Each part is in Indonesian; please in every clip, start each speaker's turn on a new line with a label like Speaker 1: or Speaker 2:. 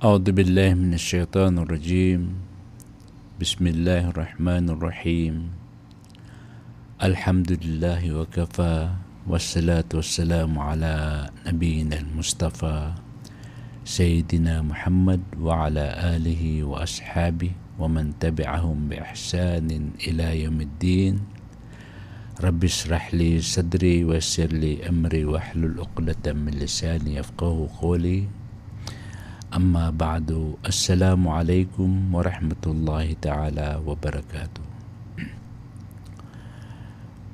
Speaker 1: أعوذ بالله من الشيطان الرجيم. بسم الله الرحمن الرحيم. الحمد لله وكفى، والصلاة والسلام على نبينا المصطفى سيدنا محمد وعلى آله وأصحابه ومن تبعهم بإحسان إلى يوم الدين. رب اشرح لي صدري ويسر لي أمري واحلل عقدة من لساني يفقهوا قولي. Amma ba'du, assalamualaikum warahmatullahi ta'ala wabarakatuh.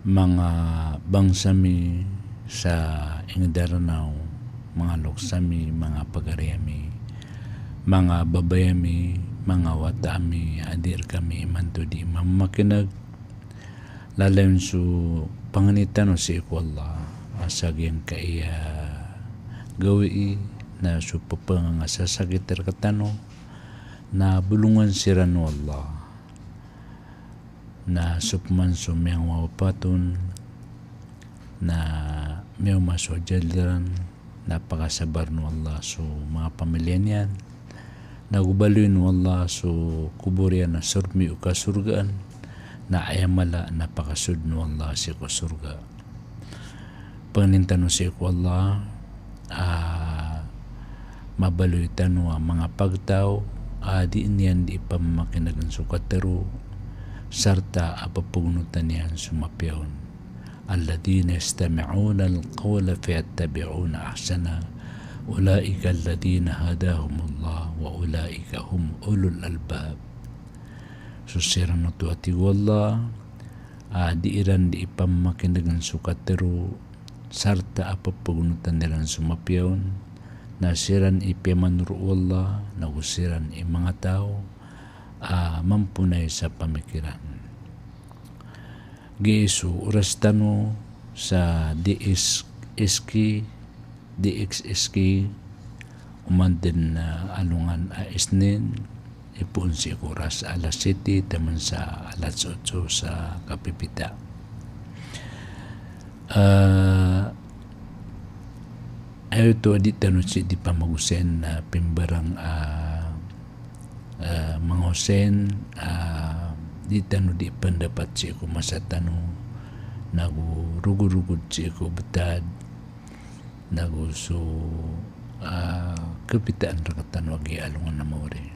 Speaker 1: Mga bangsami sa ingdaranaw, mga luksami, mga pagariyami, mga babayami, mga watami, adir kami imanto di mamakinag, lalayon su panganitan o si ikwallah, asagyan kaya gawi na supapang sasakit terkatano na bulungan siran Allah na supman sumyang wapaton na may maswajaliran napakasabar no Allah so mga pamilya niyan nagubaloy no Allah so kuburian na surmi o kasurgaan na ayamala napakasud no Allah si kasurga panintano si Allah mabaloy tano mga pagtaw di niyan di pamamakinagan sukatero sarta apapugnutan niyan sumapyawn alladhina yastami'una alqawla fayattabi'una ahsana ulaika alladhina hadahumullah wa ulaika hum ulul albab. Susiran na to ati wallah di iran di pamamakinagan sukatero sarta apapugnutan niyan sumapyawn nasiran ipimanuro Allah, nagusiran mga tao, mampunay sa pamikiran. Giisu, oras tano sa DXSK, umandin na alungan isnin, ipun si oras alas 7, taman sa alas 8 sa kapipita. Ayaw ito adit tanong si di pa magusen na pimbarang mga hosen di tanong di pandapat si ko masatano nagu rugurugod si ko betad nagu so kapitaan rakatan wagi alungan na mauri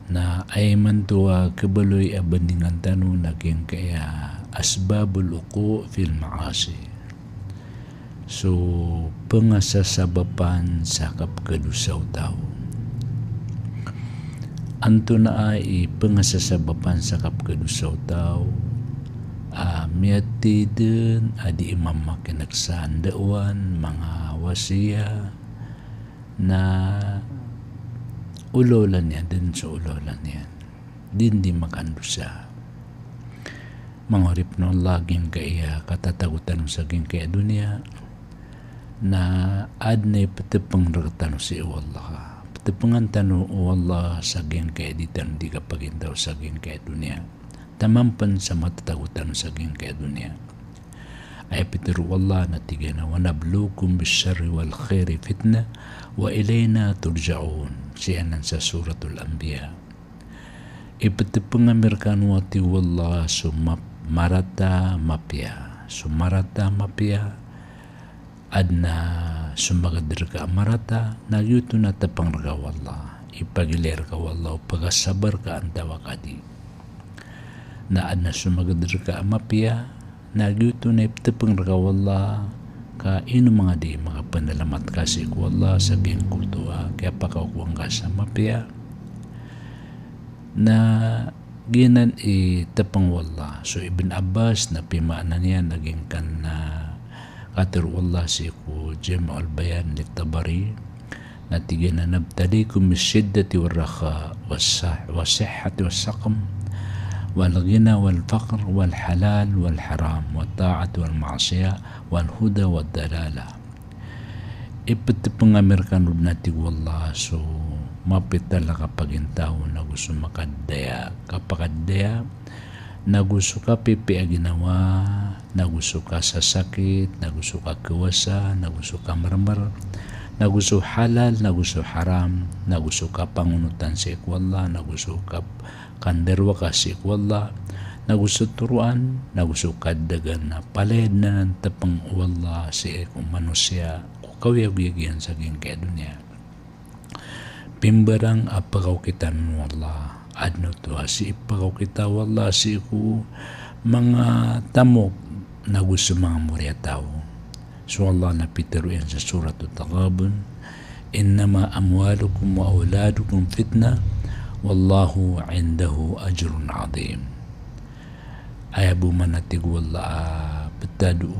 Speaker 1: na ay man tuwa kabaloy abandingan tanong naging kaya asbabul uku fil maasi. So, pangasasabapan sa kapkadusaw tao. Anto na ay pangasasabapan sa kapkadusaw tao. Miyati din, adi imama kinagsandaan, mga wasiya, na ulolan yan, din sa ulolan yan. Din di makandusa. Mga ripno laging kaya katatagutan sa saging kaya dunia, na adnay patapang rakatano si Allah. Patapangan tano Allah saging kaya ditan di kapagindaw saging kaya dunia. Tamampan sa matatagutan saging kaya dunia. Ay pitiru Allah na tigana wa nablukum bisyarri wal khairi fitna wa ilayna turja'un. Siyanan sa suratul Anbiya. Ipatapangan merkan wati wallah sumarata mapya adna sumagadir ka marata nagyuto na tapang raga wallah ipagiler ka wallah pagasabar ka antawa kadi na adna sumagadir ka mapya nagyuto na tapang raga wallah ka ino mga di mga panalamat kasi ko wallah sa gingkultua kaya pakakuwang ka sa mapya na ginan tapang wallah. So Ibn Abbas na pimaanan niya naging kan na Qatar Allah siku Jam'ul Bayan Lit-Tabari natigan na nabtalikum bis-shiddati war-rakha was-sihhati was-saqam wal-ghina wal-faqr wal-halal wal-haram wat-ta'at wal-ma'siyah wal-huda wad-dalala. Ipatipangamirkan nati wallah so mapitala kapag intao na gusto makadaya kapakadaya na gusto ka pipi ginawa, na gusto ka sa sakit, na gusto ka kawasa, na gusto ka marmar, nagusto halal, nagusto haram, nagusto ka pangunutan sa ikwalla, nagusto ka kanderwa ka sa ikwalla, nagusto turuan, nagusto kadagan na paled na ng tapang wala sa ikong manusia o kawiyag-yagyan sa gingkaya dunia. Pimbarang apagaw kita ng wala, adno to si ipagaw kita wala si iku mga tamok na gusto mga murya tao. So Allah na pitiruin sa surat At-Taghabun, innama amwalukum wa auladukum fitna wallahu indahu ajrun azim. Ayabu manatig wala betadu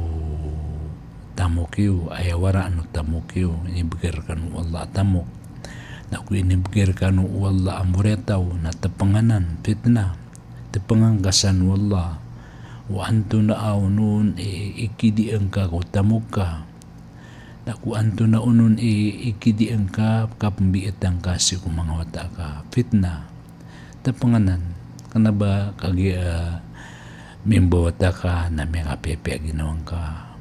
Speaker 1: tamukiu ayawara anu tamukiu inibigir kanu wala tamuk naku inibigir kanu wala amuretaw na tapanganan fitna tapanganggasan wala wa anto na aunun ikidi engka ko tamuka naku anto na unun ikidi engka kapambiitang kasi ko mga wata ka fitna tapanganan kanaba kagi mimbawata ka na may kapepe ginawang ka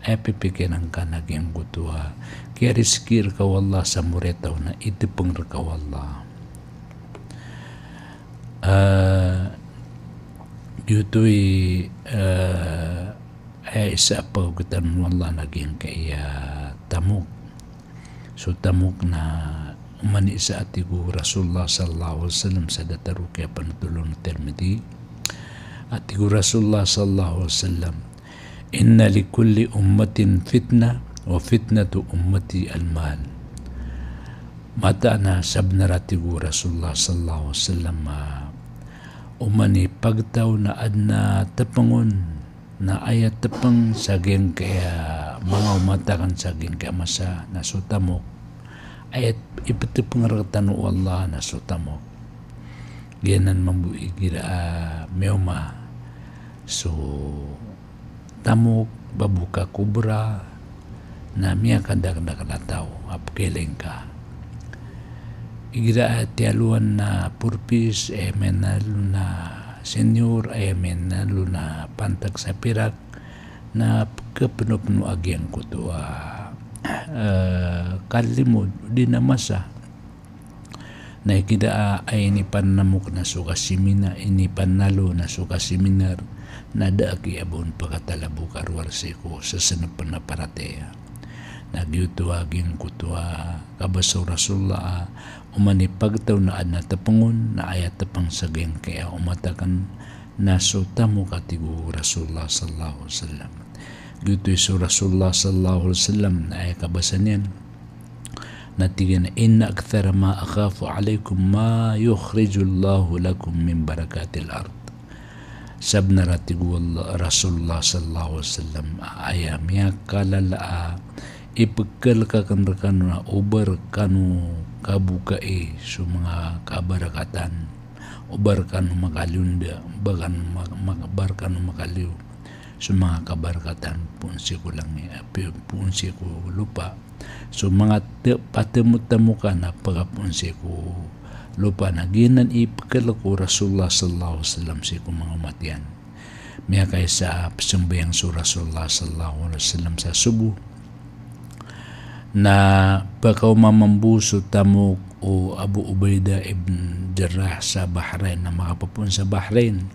Speaker 1: ay pipikinan ka naging kutuha kaya riskir ka wala sa muretaw na itipang ka wala yuto'y ay isa pagkutan wala naging kaya tamok so tamok na umani sa atigo Rasulullah sallallahu alaihi wasallam sa dataru kaya panutulong na termiti at iku Rasulullah sallallahu alaihi wasallam inna likulli ummatin fitna wa fitnatu ummati al-mal mata na sabnaratigo Rasulullah sallallahu alaihi wasallam umani pagtaw na adna tapangon na ayat tapang saging kaya mga umatakan saging kaya masa na sutamok ayat ipatipang rakatan Allah na sutamok gianan mambuhi gira meoma so tamok babuka kubra na miya kandak-kandak na tao apkeleng ka igira tialuan na purpis menalo na senyor menalo na pantag sa pirak na kapuno-puno agyang ko to kalimod di na masa na ikida ay inipanamok na sukasimina inipanalo na sukasiminar na daaki abon pagkatalabu karwar siko sa sanapan na paratea nagyutuagin kutua kabaso Rasulullah umani pagtaw na adna tapangon na ayat tapang saging kaya umatakan naso tamo katigo Rasulullah sallallahu alaihi wasallam gitu iso Rasulullah sallallahu alaihi wasallam na ay kabasan yan natigan inna akthara ma akhafu alaykum ma yukhrijullahu lakum min barakatil ard sabna ratigu Rasulullah sallallahu alaihi wasallam ayam ya kalala ipagkal ka kanrakano na ubar kanu kabukai so mga kabarakatan ubar kanu makalunda bagan magabar kanu makaliw so mga kabarakatan punsi ko lang punsi ko lupa so mga patemut-temu ka na pagapunsi ko lupa na ginan ipagkal ko Rasulullah sallallahu alaihi wasallam si ko mga matian miya kay sa pasambayang so Rasulullah sallallahu alaihi wasallam sa subuh na pagkaw mamambuso tamok o Abu Ubaidah ibn Jarrah sa Bahrain na makapapun sa Bahrain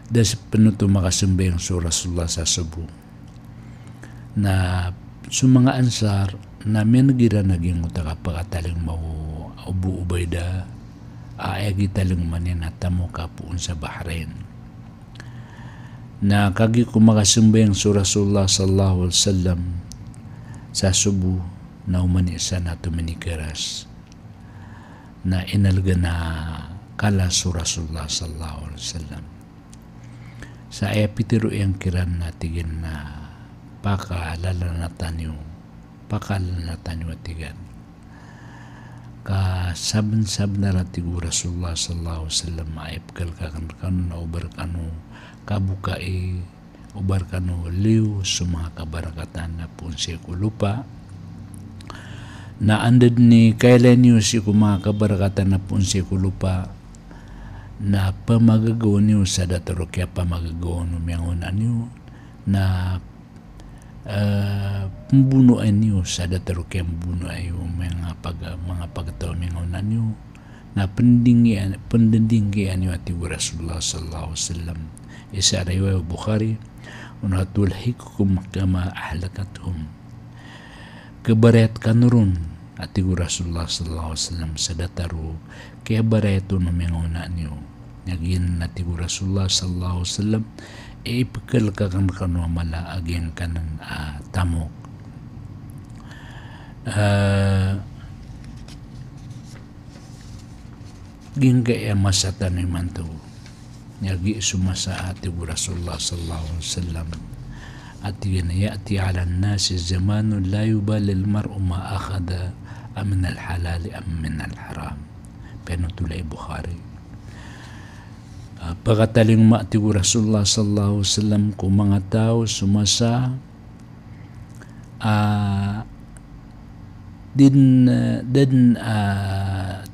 Speaker 1: dahil pinuto makasambayang so Rasulullah sa subuh na sa mga ansar na may nagira naging utaka pagkataling mo Abu Ubaidah ayagi taling manin na tamo kapuun sa Bahrain na kagi kumakasambayang so Rasulullah sallallahu alaihi wasallam sa subuh na umani sa nato manikaras na inalga na kala so Rasulullah sallallahu alaihi wasallam sa ayapitiro yung kiran natigin na pakalalanatanyo atigan ka saban na ratigo Rasulullah sallallahu alaihi wasallam ayapkal kanu na ubar kanu kabukai ubar kanu liw sa mga kabarakatan na punsi ko lupa na andad ni kailan niyo si ko mga kabarakatan na punsi ko lupa na pamagagawa niyo sa dataro kaya pamagagawa niyo miyangunan niyo na pembunuhan niyo sa dataro kaya pembunuh ayo mga pagtaw mga niyo na pendinggian niyo ati Rasulullah sallallahu alaihi wasallam isa riwayat Bukhari unatul hikum kama ahlakathum kebaret kanurun ati Rasulullah sallallahu alaihi wasallam sa dataro kaya bareto no mga niyo nagin ati Rasulullah sallallahu alaihi wasallam ipikal ka kan mala agin kanan tamok gingga masatan ni mantu nyagi sumasa ati Rasulullah sallallahu alaihi wasallam ati yati ala an-nas zamanu la yubali al-mar'u ma akhadha min al-halal am min al-haram penutulay Bukhari pagkataling mati Rasulullah sallallahu alaihi wasallam kung mga tao sumasa din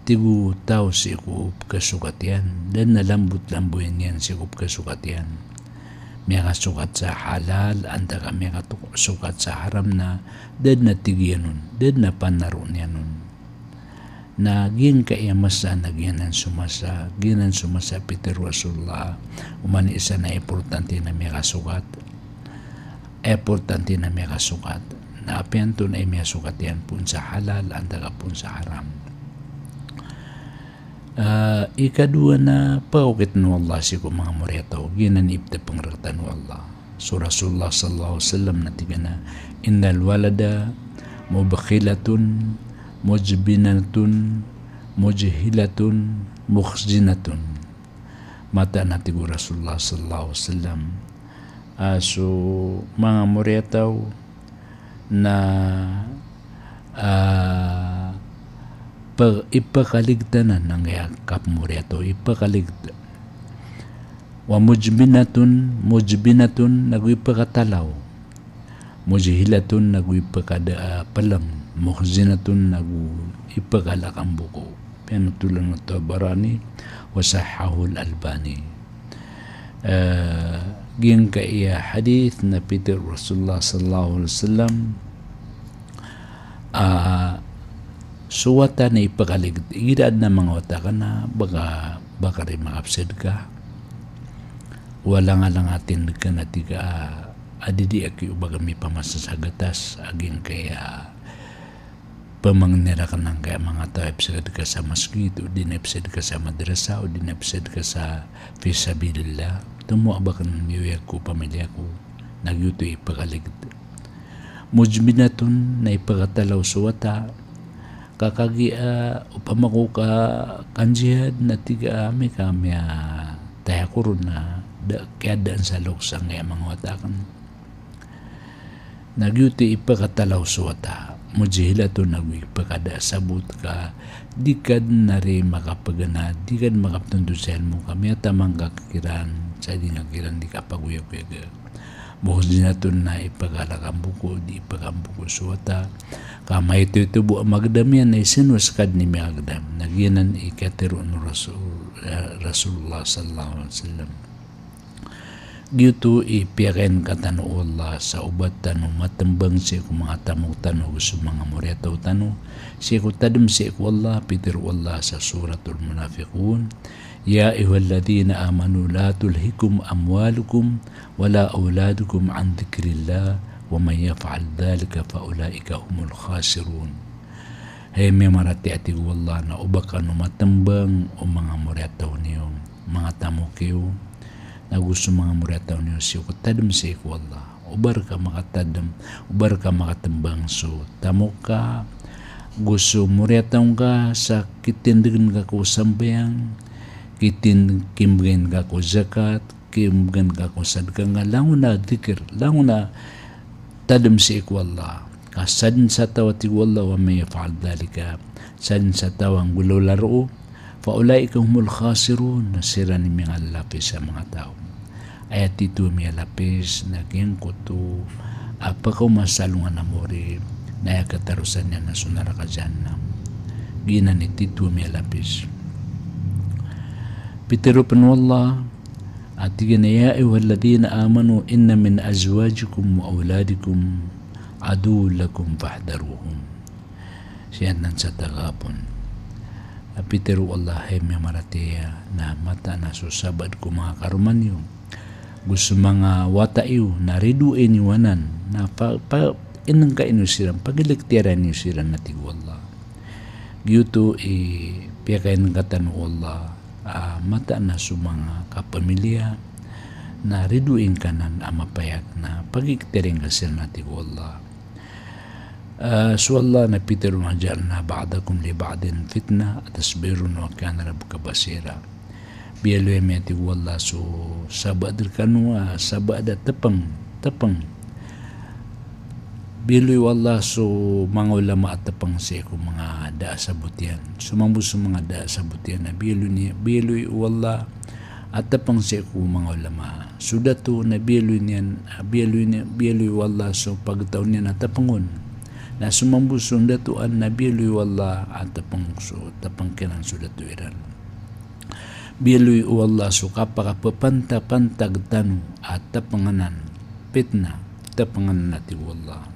Speaker 1: tigu tao sikup kasukatian dan nalambut-lambuin yan sikup kasukatian may kasukat sa halal anda ka may kasukat sa haram na dan natigyan nun dan napanaro niya nun na gin kaya masa na ginan sumasa Peter Rasulullah umani isa na importante na may kasukat na apianto na may kasukat yan pun sa halal anda ka pun sa haram ikadua na paukit no Allah si ko mga muretaw ginan ibta pangratan no Allah so Rasulullah sallallahu alaihi wasallam natiga na innal walada mubakhilatun mujbinatun mujhilatun mukhzinatun mata nati Rasulullah sallallahu alaihi wasallam so mga muretaw na ipakaligtanan ng yakap muretaw ipakaligtanan wa mujbinatun nagipakatalaw mujhilatun nagipakada palang mukhzinatun ipaghalak ang buko pinutulan ng Tabarani wa sahahu al-Albani giyang kaya hadith na Peter Rasulullah sallallahu alaihi wasallam suwata na ipagalig irad na mga wata ka na baka rin makapsid ka wala nga lang atin ka na tiga adidi aki ubaga may pamasasagatas aging kaya pamangnira ka ng kaya mga tao episode ka sa masjid o din episode ka sa madrasa o din episode ka sa fisabilillah tumuha ba ka ng miyuya ko pamilya ko nagyuto ipagalig mujminatun na ipagkatalaw suwata kakagi upamako ka kanjihad na tiga ami kami taya kurun na kaya daan sa loksa nga mga watakan nagyuti ipagkatalaw suwata mujihilatun nagpagkada sabot ka di ka na rin makapagana di ka makaptundusel mo kami at tamang kakiran sa di ngakiran di ka paguya-kuya buhos din natin na ipagalakan buko di ipagkambuko suwata kamay ito buwa magdam yan ay sinuskad ni magdam nagyanan ikatero ng Rasulullah sallallahu alaihi wasallam Gito ipiaken katano Allah sa ubat tano matambang siya kung mga tamong tano gusto mga muretaw tano siya ko tadim siya ko Allah Peter Allah sa suratul munafiqun Ya ayyuhalladhina amanu la tulhikum amwalukum wala auladukum an dhikrillah wa man yaf'al dhalika fa ulaika humul khasirun Hey may marati ati Allah na ubak ano matambang o mga muretaw niyo mga tamo kayo na gusto mga muretaw niyo siya ko tadam siya ko Allah ubar ka makatadam ubar ka makatambang so tamo ka gusto muretaw ka sa kitindigan ka ko sambayang kitin kimgen ka ko zakat kimgen ka ko sadka nga lango na dikir lango na tadam siya ko Allah kasadin sa tawa ti Allah wa may yaf'al dhalika sadin sa tawa ang gulo laro faulaika humul khasirun nasira ni mga lapis sa mga tao ayat ito mga lapis na kiyang kuto apakaw masalungan na mori na yakatarusan niya na sunara ka jannam ginan iti ito mga lapis Pitero panwala At tigana ya ayyuhalladhina amanu inna min azwajikum wa auladikum adu lakum fahdharuhum. Siyan nan sa tagapon. Apiteru Allah ay may maratea na mata na susabad ko mga karumanyo. Gusto mga wataiw na riduin iwanan na inang kainusiran, pagiliktiran inusiran na tigo Allah. Giyuto piyakain katan Allah mata na sumanga kapamilya na riduin kanan amapayak na pagiktirin kasir na tigo Allah. So Allah na piteru na dyan na ba'dakum li ba'din fitna at asbirun wa kana rabbuka basira. Bialoy may tigo Allah so sabadir kanwa sabada tapang biloy Allah so mga ulama at tapang seko mga daa sa butian. Sumambus sa mga daa sa butian na biloy Allah at tapang seko mga ulama. Sudah to na biloy Allah so pagtaon niya na tapangon. Na sumambus so datuan na biloy Allah at tapang so tapang kinan sudah to iran. Biloy Allah so kapakapapantag tanu at tapanganan pitna tapanganan nati Allah.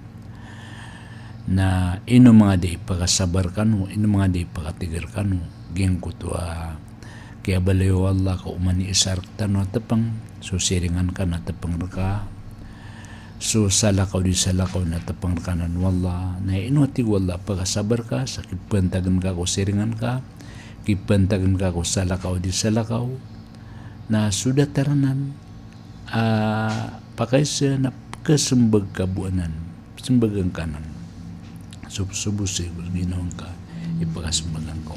Speaker 1: Na ino mga di pagkasabar kanu, ino mga di pagkatigar kanu, geng kutua kaya balayo Allah ka umani isar tanu tapang so siringan ka na tapang raka so salakaw di salakaw na tapang rakanan wallah na ino ti wallah pagkasabar ka sa kipantagan ka ko siringan ka kipantagan ka ko salakaw di salakaw na sudah taranan pakaysa na kasembag kabuanan sembagang kanan subusi ginawang ka ipakasembagang ko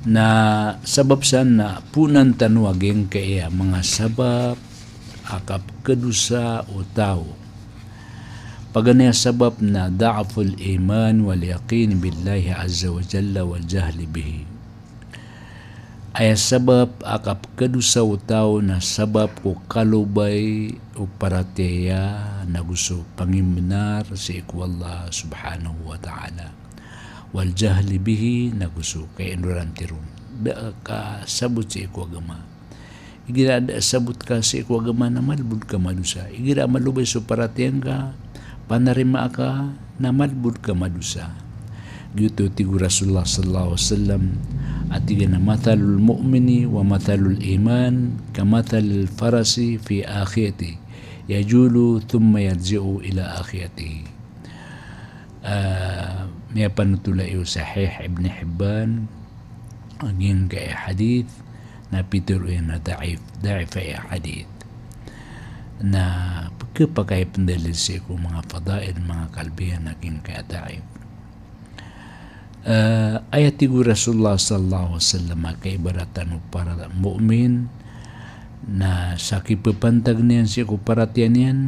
Speaker 1: na sabab san na punan tanwageng kaya mga sabab akap kedusa o tao pagana sabab na da'aful iman wal yaqin billahi azza wa jalla wal jahli bihi ay sabab akap kedusa o tao na sabab ko kalubay o parateya na gusto pangiminar sa Allah subhanahu wa ta'ala wal jahli bihi na gusto kay inurantirun da ka sabot sa agama igira da sabot ka sa agama na malbud ka madusa igira malubay so parateyan ka panarima ka na malbud ka madusa gitu tigu Rasulullah sallallahu alaihi wasallam at na mathalul mu'mini wa mathalul iman kamathalil farasi fi akhiyati yajulu thumma yarji'u ila akhiyati. May panutulay sahih Ibn Hibban ang yung kaya hadith na pituro yan na da'if ay hadith na pagkapagay pandalil sa ko mga fadail mga kalbihan naging kaya da'if ayat tigu Rasulullah sallallahu alaihi wasallam kaibaratan para mu'min na sa kipapantag niyan siya ko paratian yan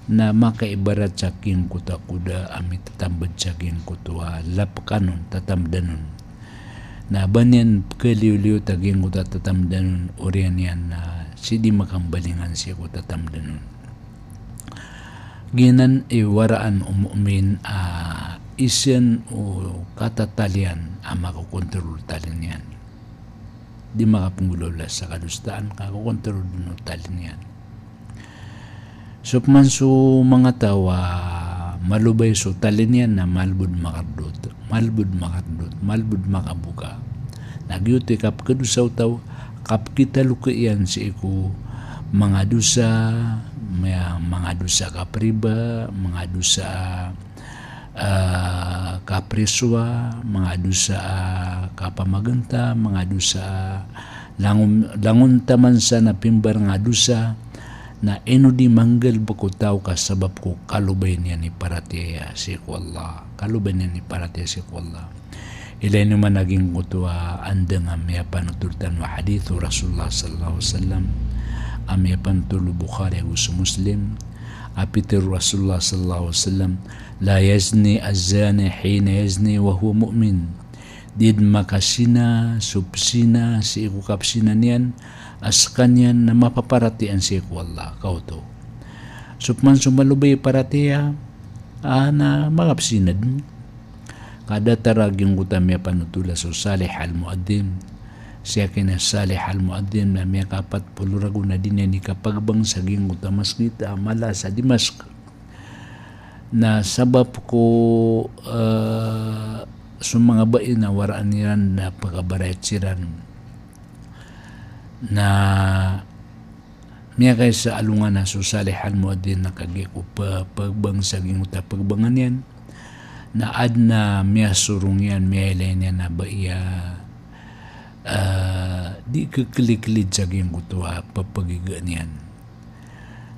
Speaker 1: na makaibarat sa king kuda amit tatambad sa king kutua lapkanon tatamdanon na banyan kaliw-liw taging kuda tatamdanon orian yan na sidi makambalingan siya ko tatamdanon ginan waraan umumin isen o katatalian ang makukontrol talin yan di makapunggulola sa kadustaan kakukontrol no talin yan supman so mga tawa malubay so talin yan na malbud makardot malbud makabuka nagyuti kap kadusaw taw kap kita luka yan si iku mga dusa kapriba mga dusa kapriswa mga dusa kapamaganta mga dusa langon taman sa napimbar nga dusa na eno di manggal bako tao kasabab ko kalubay niya ni paratiya si Allah kalubay niya ni paratiya si Allah ilay naman naging kutuwa anda nga may panutultan wa hadithu Rasulullah sallallahu alaihi wasallam amay pantulu Bukhari gusto Muslim apitir Rasulullah sallallahu alaihi wasallam la yazni az-zani hina yazni wa huwa mu'min did makasina subsina si ikukapsina niyan as kanyan na mapaparatian si iku Allah kauto supman sumalubay paratiya na makapsina din kada taraging kutamya panutula so Salih al-Muaddim siya kina Salih al-Muadhin na may kapat pulurago na din ni kapagbang saging uta masjid amala sa Dimask na sabab ko sa mga bain na waraan niran na pagkabarayat siran na miya kay sa alungan na so Salih al-Muadhin na kagi ko pagbang saging uta pagbangan yan na ad na miya surong yan miya ilayin yan na baiya di keklik-klik saging kutuha papagigaan yan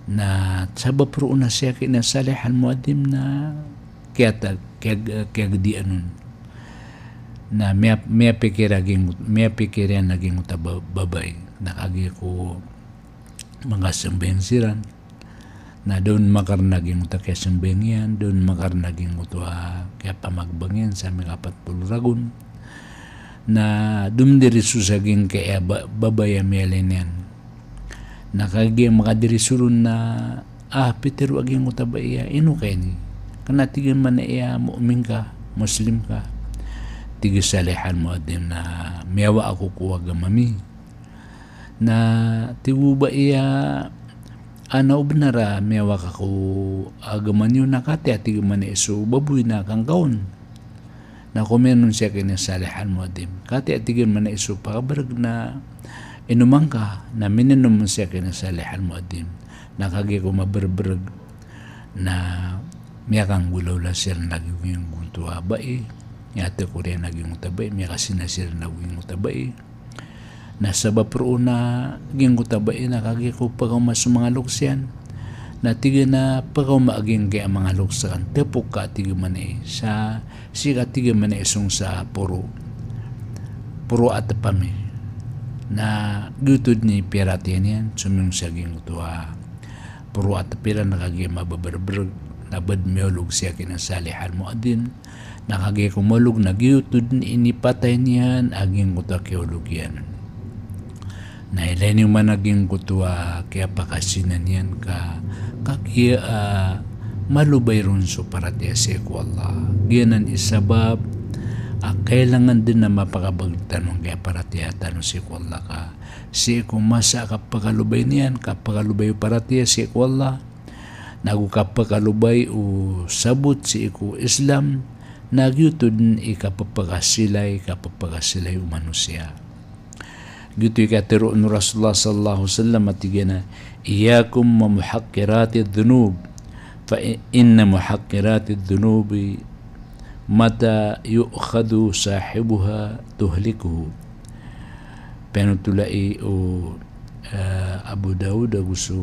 Speaker 1: na sabab ro na siya kina Salih al-Muadhin na kaya gedian nun na may pikiran naging babay nakagi ko mga sembeng siran na doon makar naging uta kaya sembeng yan doon makar naging uta kaya pamagbangin sa mga 40 ragun na dumdiri susaging kaya babaya miyalin yan nakagi makadirisurun na Peter aging utaba iya ino kay ni kana tigin man iya mu'min ka muslim ka tigil Salih al-Muadhin na miyawa ako kuwa gamami na tiguba iya ana ubnara miyawa ka ko agaman yun nakati at tigil man iso babuy na kang kaon na kumenon siya kina Salih al-Muadhin kati at tigil man iso pakabarag na inuman ka na mininom siya kina Salih al-Muadhin nakagi ko maberberg na miyakang gulaw la siya naging gutuwa bae yate ko rin naging utabay miyakasi na siya naging utabay na sabab ro na naging utabay nakagi ko pagkama sa mga luksyan na tiga na pagkama aging kaya mga luksan tepok ka tiga man sa siya tiga man isong sa puro at pami na gutod ni piratian yan sumyung saging utuha puro at pira nakagi mababarberg nabad miyolog siya kina Salih al-Muadhin nakagi kumulog na gutod ni inipatay niyan aging utakiolog yan na ilan yung managing kutuha kaya pakasinan yan kaya malubay ron so paratiya siya ko Allah giyanan isabab kailangan din na mapakabagtanong kaya paratiya tanong si ko Allah ka si ko masa kapakalubay niyan kapakalubay paratiya si ko Allah nagu kapakalubay o sabot si ko Islam nagyutod kapapagasilay manusia gitu ikatiro no Rasulullah sallallahu alaihi wasallam atigana iyakum wa muhaqqirati dhunub fa inna muhaqqirati dhunubi mata yu'khadu sahibuha tuhlikuhu penutulai o Abu Daud gusto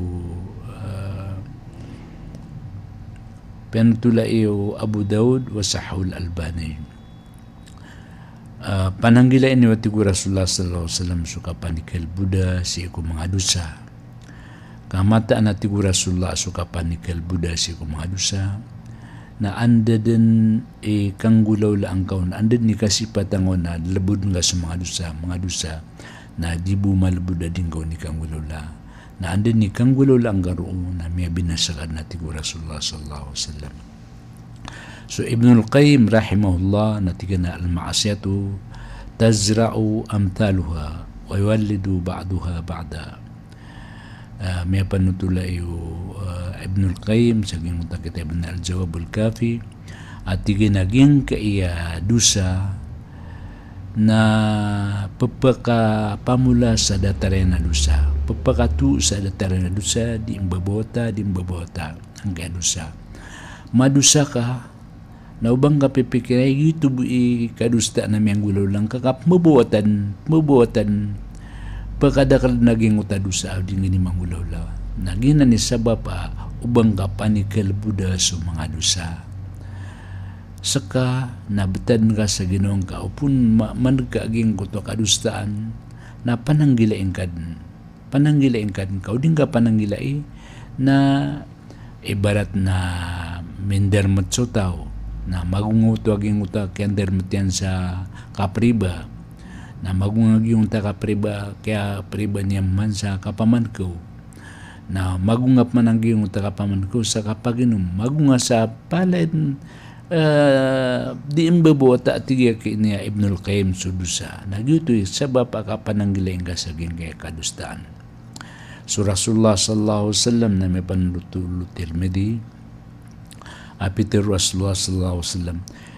Speaker 1: penutulai o Abu Daud wa Sahul Albani pananggila ini wati ko Rasulullah sallallahu alaihi wasallam suka panikal Buddha si ko mga dusa kamata anati ko Rasulullah suka panikal Buddha si ko mga dusa na anda din kanggulaw la ang kaon anda ni kasipatangon na labud nga sa mga dusa na di bumalabud din kaon ni kanggulaw la na anda ni kanggulaw la ang garoon na may binasakan na tigo Rasulullah sallallahu alaihi wasallam so Ibnul Qayyim rahimahullah natiga na al-ma'asiyatu tazra'u amthaluha wa yuwallidu ba'daha ba'da may panutulay Ibnul Qayyim saging utak kita Ibn al-Jawab al-Kafi at naging kaiya dusa na pamula sa dataran na dusa papakatu sa dataran na dusa di imbabota ang kaya dusa madusa ka na ubang ka pipikiray gitu kadusta na miyang gulaw lang kakap mabuatan pagkadakal naging utadusa di nga ni mangulaw la naging na ni sabab ubang ka panikal Buddha sa mga dusa saka nabatan ka sa Ginoong ka upun managkaaging kuto kadustaan na pananggilain kad kau din ka pananggilai na ibarat na minder matsotaw na magunguto aging uta kender matian sa kapriba na magungag yung ta kapriba kaya priba niya man sa kapaman ko na magungap man ang yung ta kapaman ko sa kapaginom magunga sa palad di imbabawa tak tiga kini Ibnul Qayyim sudusa na gitu sebab akapananggilain ka saging kaya kadustaan. So Rasulullah sallallahu alaihi wasallam na may panlutul Tirmidhi apitir Rasulullah sallallahu alaihi wasallam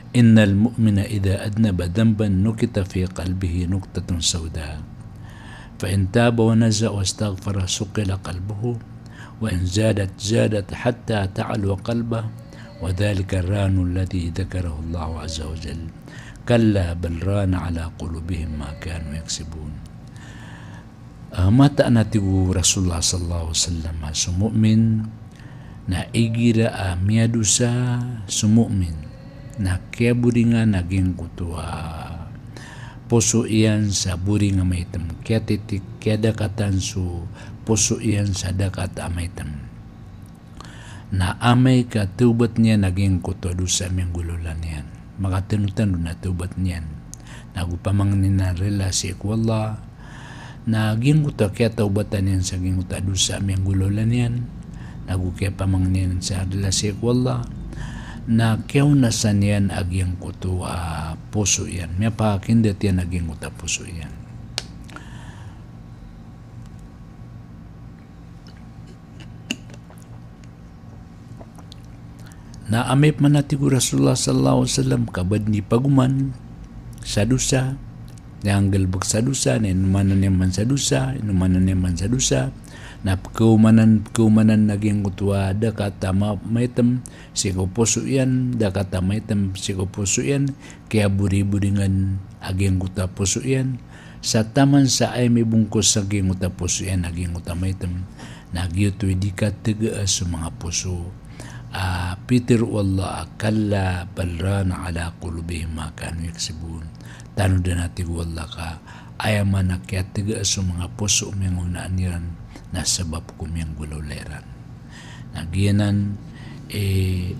Speaker 1: innal mu'mina idha adnaba dhanban nukita fi qalbihi nuqtatun sauda fa in taba wa naza wa astaghfara suqila qalbuhu wa in zadat hatta ta'alwa qalbah wa dhalika ar-ranu alladhi dhakarahu Allah azza wa jalla kalla bal rana ala qulubihim ma kanu yaksibun. Mata natigu Rasulullah sallallahu alaihi wasallam sumu'min na igira miadusa sumu'min na kaya buringan naging kutua puso iyan sa buring amaitam kaya titik kaya dakatan su puso iyan sa dakat amaitam na amay ka tubat niya naging kutua dosa miyang gululan yan makatinutan na tubat niyan nagupamang na relasi ko Allah naging kutua kaya taubatan yan sa ging kutua dosa miyang gululan yan nagukaya pamang niyan sa relasi ko Allah na kyaw nasan yan agyang kuto puso yan. May pakindat yan agyang kuta puso yan. Na amip man natigo Rasulullah sallallahu alaihi wasallam kabad ni paguman sa dusa, nanggal bag sa dusa, inumanan naman sa dusa, na kaumanan naging kutwa da kata maitam siko puso yan da kata maitam siko puso yan kaya buri-buringan aging kuta puso yan sa taman sa ay may bungkos sa aging kuta puso yan aging kuta maitam nagyuto di ka tiga sa mga puso Peter wallah kalla balrana ala qulubihim ma kanu yaksibun tanu da natin wallah ka ayaman na kaya tiga sa mga puso mga unaan na sabab kumiyang gulawleran. Nagyanan,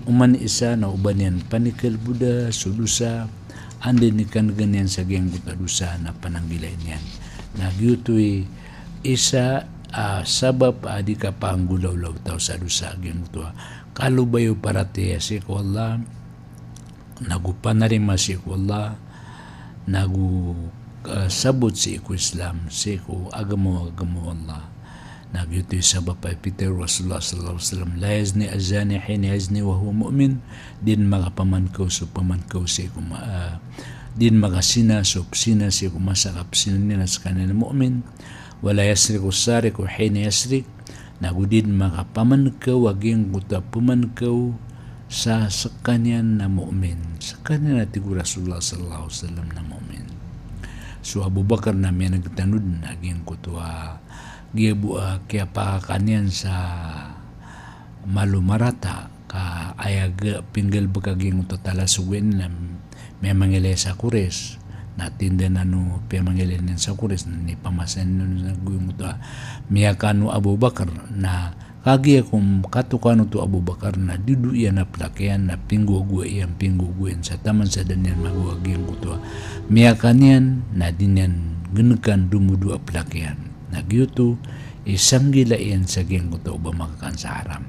Speaker 1: uman isa na uban yan panikal Buddha, sulusa, andin ikan ganyan sa giyang gutadusa na pananggilay niyan. Nagyutoy isa sabab di ka pa ang gulaw-law tao sa dusa giyang gutua. Kalubayo parati si ko Allah, nagupanarima si ko Allah, sabot si ko Islam, si ko agamo Allah. Nagyutoy sabab ay Peter Rasulullah sallallahu alaihi wasallam la yazni azani hina yazni wa huwa mu'min din magapamankaw so pamankaw si din magasina so sina si kumasakap sinina sa kanila mu'min wala yasriku sariku hina yasrik nagudin magapamankaw aging kuta pamankaw sa kanyan na mu'min sa kanyan natin Rasulullah sallallahu alaihi wasallam na mu'min. So Abu Bakar na may nagtanud naging kutwa giabua kaya pakakanian sa malumarata ka ayag pinggel bagaging totala suwin na may mangilay sa kures natinda na no may mangilay sa kures ni pamasan nun na guyong ito miyakano Abu Bakar na kagi akong katukano to Abu Bakar na dudu yan na plakyan na pingguguyan sa taman sa danyan maguaging kuto miyakanian na dinyan genekan dumudu plakyan nagyuto isang gilain sa geng kuto ba makakan sa haram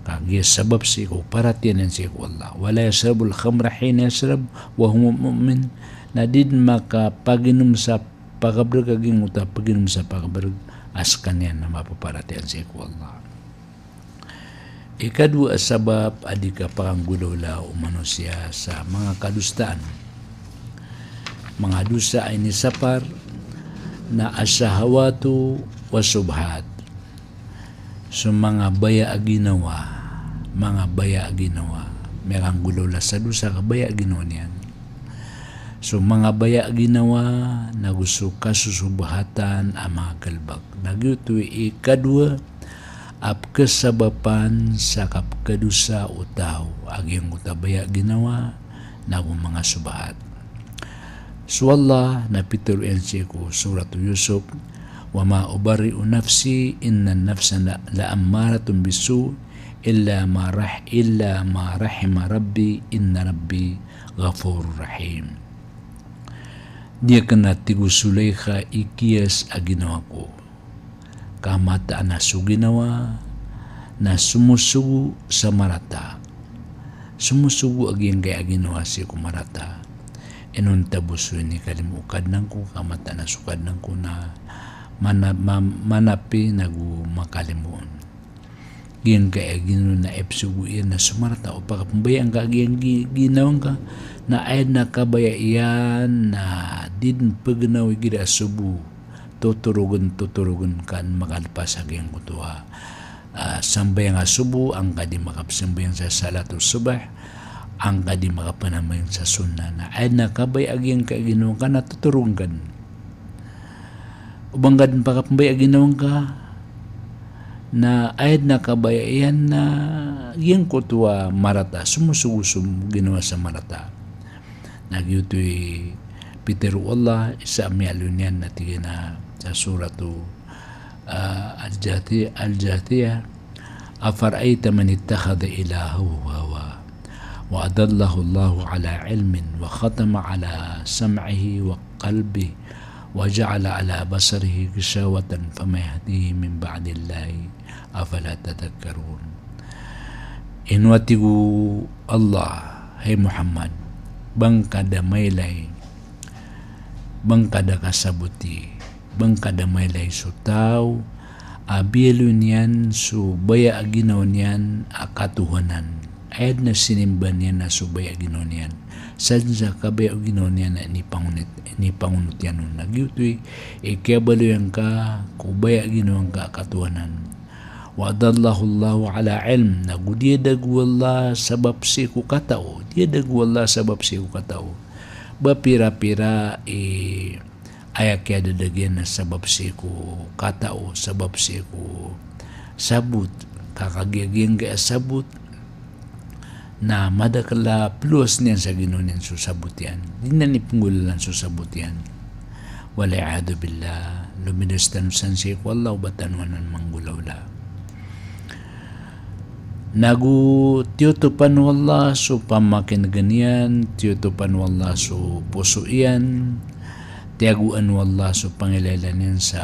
Speaker 1: kagi sabab si ko paratianan si ko Allah wala yasrabul khamra hina yasrab wa huwa mu'min na din makapaginom sa pagabrag aging uta paginom sa pagabrag askan yan na mapaparatian si ko Allah. Ikadua sabab adika panggulula o manusia sa mga kadustaan mga dusa ay nisapar na asahawatu wa subhat so mga baya aginawa merang gulula sa dusa ka baya ginawa niyan so mga baya ginawa nagusto kasusubhatan ang mga kalbag nagyutoy ikadua ap kesabapan sa kapkadusa utaw aging utabaya ginawa nagu mga subhat. So Allah na pituruan siya ko surat Yusuf wa ma ubari'u nafsi inna nafsa la ammaratun bisu illa ma rahima rabbi inna rabbi ghafurur rahim. Dia kena tigu Sulaikha ikiyas aginawa ko kamataan na suginawa na sumusugu sa marata sumusugo aging kaya ginawa si kumarata inun tabuso ni kalimukad nang ko kamata na sukad nang ko na manapi nagu makalimuon gin kaya gino na epsugo yan na sumarata o pakapambayang ka gin ginawang ka na ay nakabayaian na din pagnaw gida subu tuturugan kan makalpas aging kutuha sambayang subu ang kadi makapsambayang sa salatul subah ang kadi makapanamayon sa sunnah na ay nakabay aging kaginawang ka na tuturungan ubanggan pakapambay aginawang ka na ay nakabayan na yung kutuwa marata sumusugusum ginawa sa marata nagyutoy Peter Allah isa amyalun yan na tigina sa suratu Al-Jathiyah afara'ayta man ittakhadha ilahahu hawa wa adallahu Allahu ala ilmin wa khatama ala sam'ihi wa qalbihi wa ja'ala ala basarihi gishawatan fama yahdihi min ba'dillahi afala tadhakkarun. Inwatigu Allah hay Muhammad bang kada maylay bang kada kasabuti bang kada maylay sutaw abilun yan su baya aginaw niyan akatuhanan ayad na sinimban yan na su baya aginaw niyan sadya kabaya aginaw niyan na ni pangunot yan nun nagyutoy ikabalo yan ka kubaya aginaw ka akatuhanan wa adallahu Allahu ala ilm nagudiyadag wallah sabab si ku katao diyadag wallah sabab si ku katao ba pira-pira ayak ya dadagyan na sabab si ku katao sabab si ku sabut kakagiyagyan kaya sabut na madakala plus niyan sa ginunin susabot yan di na nipunggulan susabot yan wala'adu billah luminas tanusan si ku Allah batanwanan manggulaw la nagu tiutupan wallah su pamakin ganyan tiutupan wallah su puso iyan tiaguan wallah su pangilalanin sa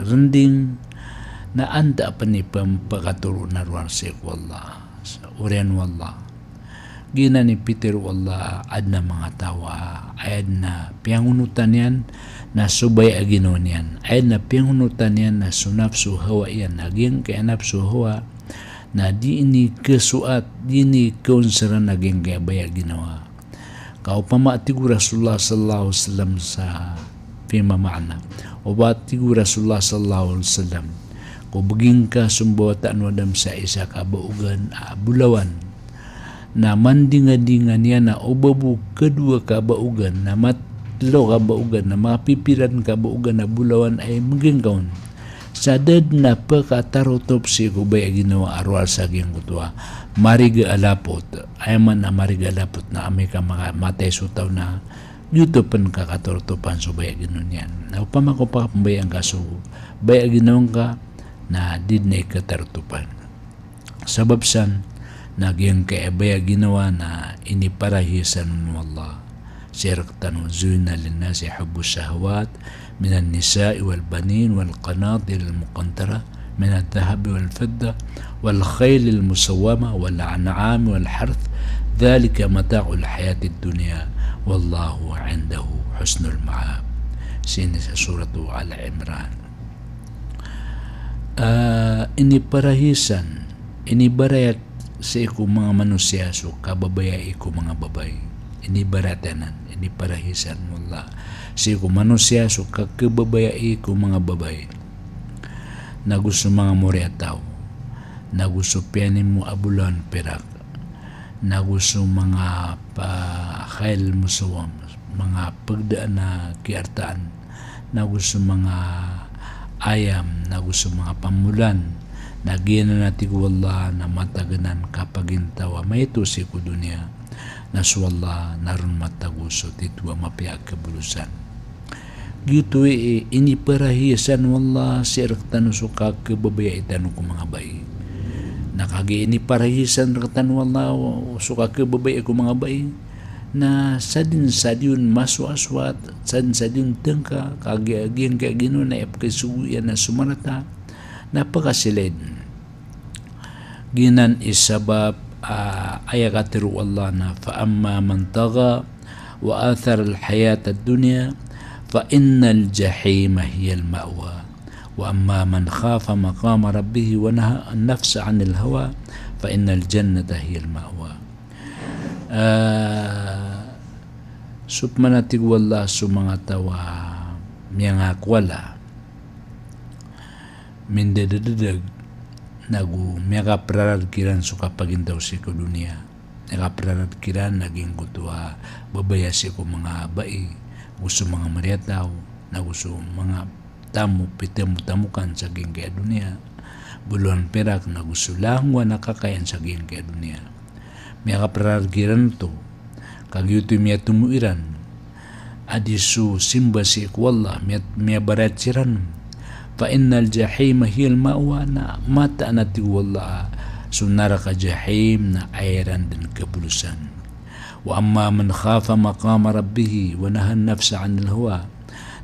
Speaker 1: rending na anda pa ni pampakaturo na ruang si wallah sa urian wallah gina ni Peter wallah ad na mga tawa ayad na piangunutan yan na subay aginon yan ayad na piangunutan yan na sunapsu hawa yan naging kaya napsu hawa na di ini kesuat di ini keunsaran naging kaya baya ginawa kau pamatigu Rasulullah sallallahu alaihi wasallam sa fima ma'na o batigu Rasulullah sallallahu alaihi wasallam ko beging ka sumbawatan wadam sa isa ka baugan bulawan na mandinga-dingan niya na obabu kedua ka baugan na matlo ka baugan na mapipiran ka baugan na bulawan ay maging kaon sadad na pagkatarotop si kubay ginawa arwal sa giyang kutuwa mariga alapot ay man na mariga alapot na amay ka matay sutaw na yuto pan kakatorotopan so baya ginon yan na upama ko pa pambayang ka so baya ginon ka na did na ikatarotopan sabab san nagyang kaya baya ginawa na iniparahisan mo Allah sirktan zuyna linnasi hubbu shahwat من النساء والبنين والقناطر المقنطرة من الذهب والفضة والخيل المسومة والأنعام والحرث ذلك متاع الحياة الدنيا والله عنده حسن المعاب سينة سورة آل عمران ini parahisan ini barayat sa iku mga manusia so kababaya iku mga babay ini baratanan ini parahisan wallah si ko manusia so kakababaya ko mga babay na gusto mga moryataw na gusto pianin mo abulan perak na gusto mga pakhail musawam mga pagdaan na kiartaan na gusto mga ayam na gusto mga pamulan na gina natin wallah na mataganan kapag intawa may ito si ko dunia na suwallah naroon mataguso titwa mapiag kabulusan gitu ini parahiasan wallah sirktan suka kebabaya itan ko mga bay nakagi ini parahiasan raktan wallah suka kebabaya ko mga bay na sadin masu aswat sadin tengka kagi aging kaya gino na epkasuyan na sumarata napakasilid ginan isabab ayat katiru Allah na fa amma man tagha wa athara al-hayat ad-dunya fa innal jahima hiya al-ma'wa wa amma man khafa maqama rabbih wa naha an-nafsa 'anil hawa fa innal jannata hiya al-ma'wa. Supmanati wala sumangatawa miyangakwala mindededag nagu miyakaprararkiran suka pagintaw si ko dunia miyakaprararkiran naging kutua babaya si ko mga bai gusto mga mariataw na gusto mga tamu pitemu-tamukan sa ging kaya dunia buluan perak na gusto langwa nakakayan sa ging kaya dunia miyakaprararkiran to kagyuto miya tumuiran adisu simba si ikwallah miya baratsiran fa innal jahima hiyal ma'wa na mata nati wallah sunara ka jahim na ayran dan kabulusan wa amma man khafa maqama rabbih wa naha nafsa 'anil hawa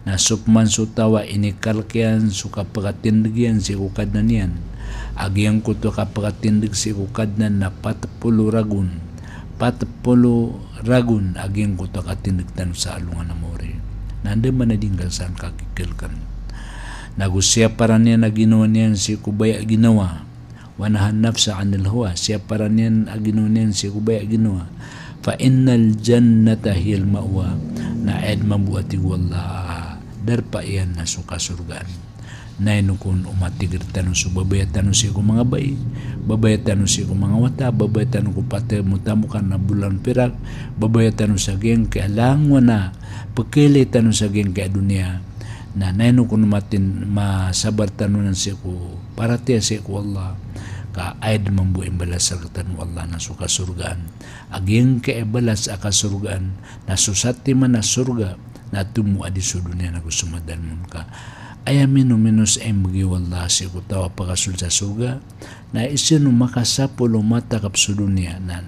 Speaker 1: na supman sutawa inikalkian suka pagatindigyan si ukadnan yan agyang kuto ka pagatindig si ukadnan na 40 ragun aging kuto katindigtan sa alungan na mori nanda man na dinggal saan kakikilkan nagusya para niya na ginawa niyan si kubaya ginawa wanahan nafsa 'anil hawa siya para niyan ginawa niyan si kubaya ginawa fa innal jannata hiyal ma'wa na ed mabuati wallah darpa iyan na suka surgaan na inukun umatigir tanong so babayatan si ko mga bay babayatan si ko mga wata babayatan ko pati mutamukan na bulan pirak babayatan sa geng kaya langwa na pagkili tanong sa geng kaya dunia na inukun matin masabar tanunan si ko para tiya si ko Allah ka aid mambuin balas sa katan Allah na suka surgaan aging kaya balas aka surgaan na susati man na surga na tumu adi sa dunia na gusto madalmon ka ayamin minus ay magiwala si kutawa pagasul sa suga na isino makasapulo matakap sa dunia na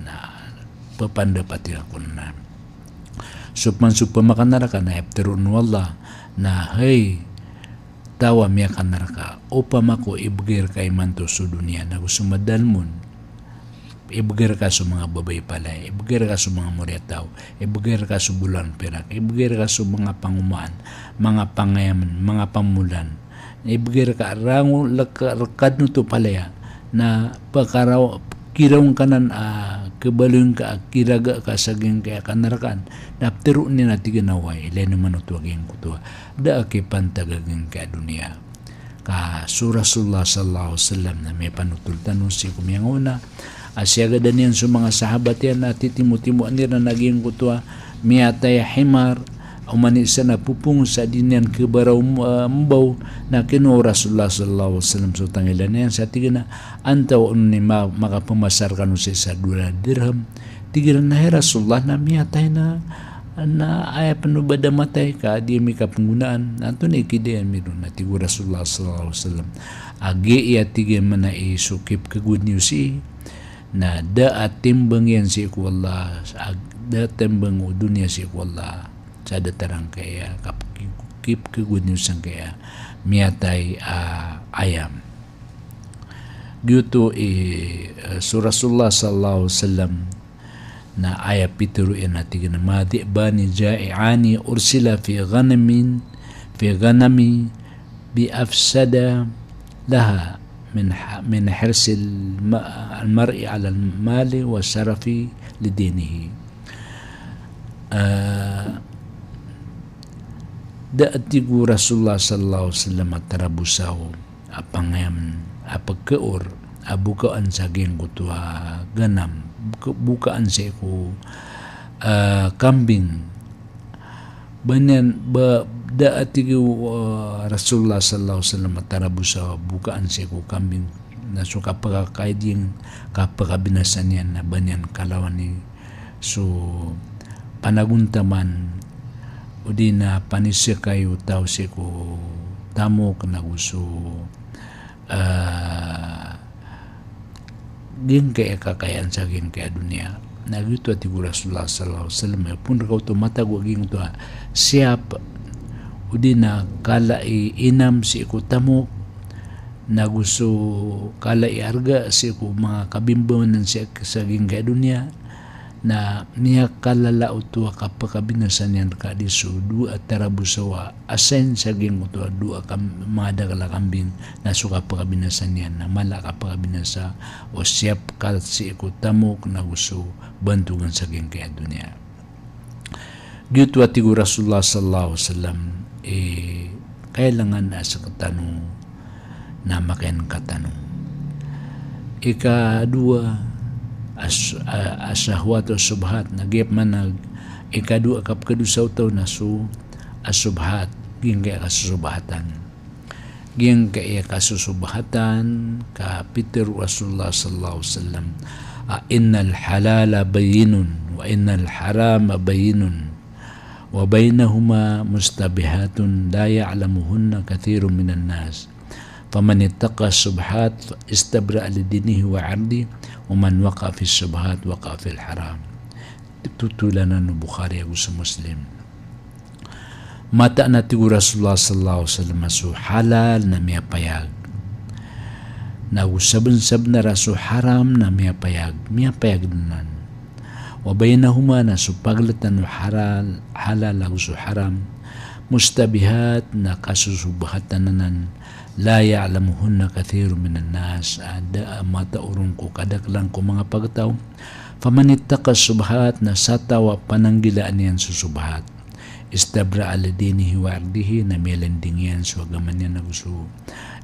Speaker 1: papandapati ako na supman makanaraka na efterun wala na hey tawa miya kanaraka upam ako ibigir kay manto sa dunia na gusto madalmon ibigir ka sa mga babay palay, ibigir ka sa mga muryataw, ibigir ka sa bulan perak, ibigir ka sa mga pangumaan, mga pangayaman, mga pamulan, ibigir ka rango lakad nuto palaya na pakaraw kiraw kanan kebalun ka kiraga ka saging kaya kanarakan naptero ni nati ginaway leno manuto aging kutua da ki pantagaging ka dunia ka Rasulullah sallallahu alaihi wasallam na may panutul tanong si kumiyang una asyaga dan yan sa mga sahabat yan at titimu-timu nila naging kutua miyatay himar umanisa na pupung sa dinyan kebaraw mbaw na kinu Rasulullah sallallahu alaihi wasallam sa tangilan yan sa tiga na antaw ni makapamasar kanu sa 2 dirham tiga na Rasulullah na miyatay na ay panubada matay ka di may kapanggunaan nato na ikidayan meron na tiga Rasulullah sallallahu alaihi wasallam agi iya tiga man na isukip ka good news na da atimbang yan si ikwallah da timbang dunia si ikwallah sa datarang kaya kip ke good news ang kaya miyatay ayam gyuto Rasulullah sallallahu alaihi wasallam na aya pituru na tiga na madi bani ja'iani ursila fi ghanami bi afsada laha من حرص المرء على المال والشرف لدينه daatigu Rasulullah sallallahu alaihi wasallam tarabusaw apangayam apagkaor abukaan saging kutua ganam bukaan sa ko kambing banyan daatigu Rasulullah sallallahu alaihi wasallam tarabusaw bukaan sa ko kambing na so kapagakaiding kapagabinasan yan na banyan kalawan ni so panaguntaman o di na panisya kayo tao si ko tamo ka na gusto din kaya kakayan sa akin kaya dunia nagito at igu Rasulullah sallallahu alaihi wasallam pun rakaw to matagwaging to siyap o di na kala inam si ko tamo na gusto kala iarga si ko mga kabimbawanan siya sa gingga dunia na niya kalala utua kapakabinasan yan ka diso dua tarabusawa asen sa ging utua dua mga dagala kambing na suka pakabinasan yan na mala kapakabinasa o siyap ka si ko tamok na gusto bantugan sa gingga dunia. Gitu atigo Rasulullah sallallahu alaihi wasallam kailangan na sa katanong na makain katanong. Ikadua asahwat o subhat nagip man ikadua kapkadusaw taw na asubhat ging kaya kasusubhatan ging kaya kasusubhatan ka Peter Rasulullah sallallahu alaihi wasallam innal halala bayyinun wa innal harama bayyinun wa bainahuma mustabihatun la ya'lamuhunna kathirun minan nas faman ittaqa subhat istabra li dinihi wa 'ardi wa man waqa fi subhat waqa fil haram. Tutulanan ng Bukhari ug sa Muslim. Mata na tigo Rasulullah sallallahu alaihi wasallam su halal na miya payag. Na usabon-sab na rasu haram na miya payag nanan. Wa bainahuma na su paglatan halal ug su haram mustabihat na kasusubhatan nanan la ya'lamuhunna kathirun minan nas ada mata urong ko kadaklang ko mga pagtaw faman ittaqa subhat na satawa pananggilaan yan susubhat istabra ala dinihi wa ardihi na melending yan so agaman yan na gusto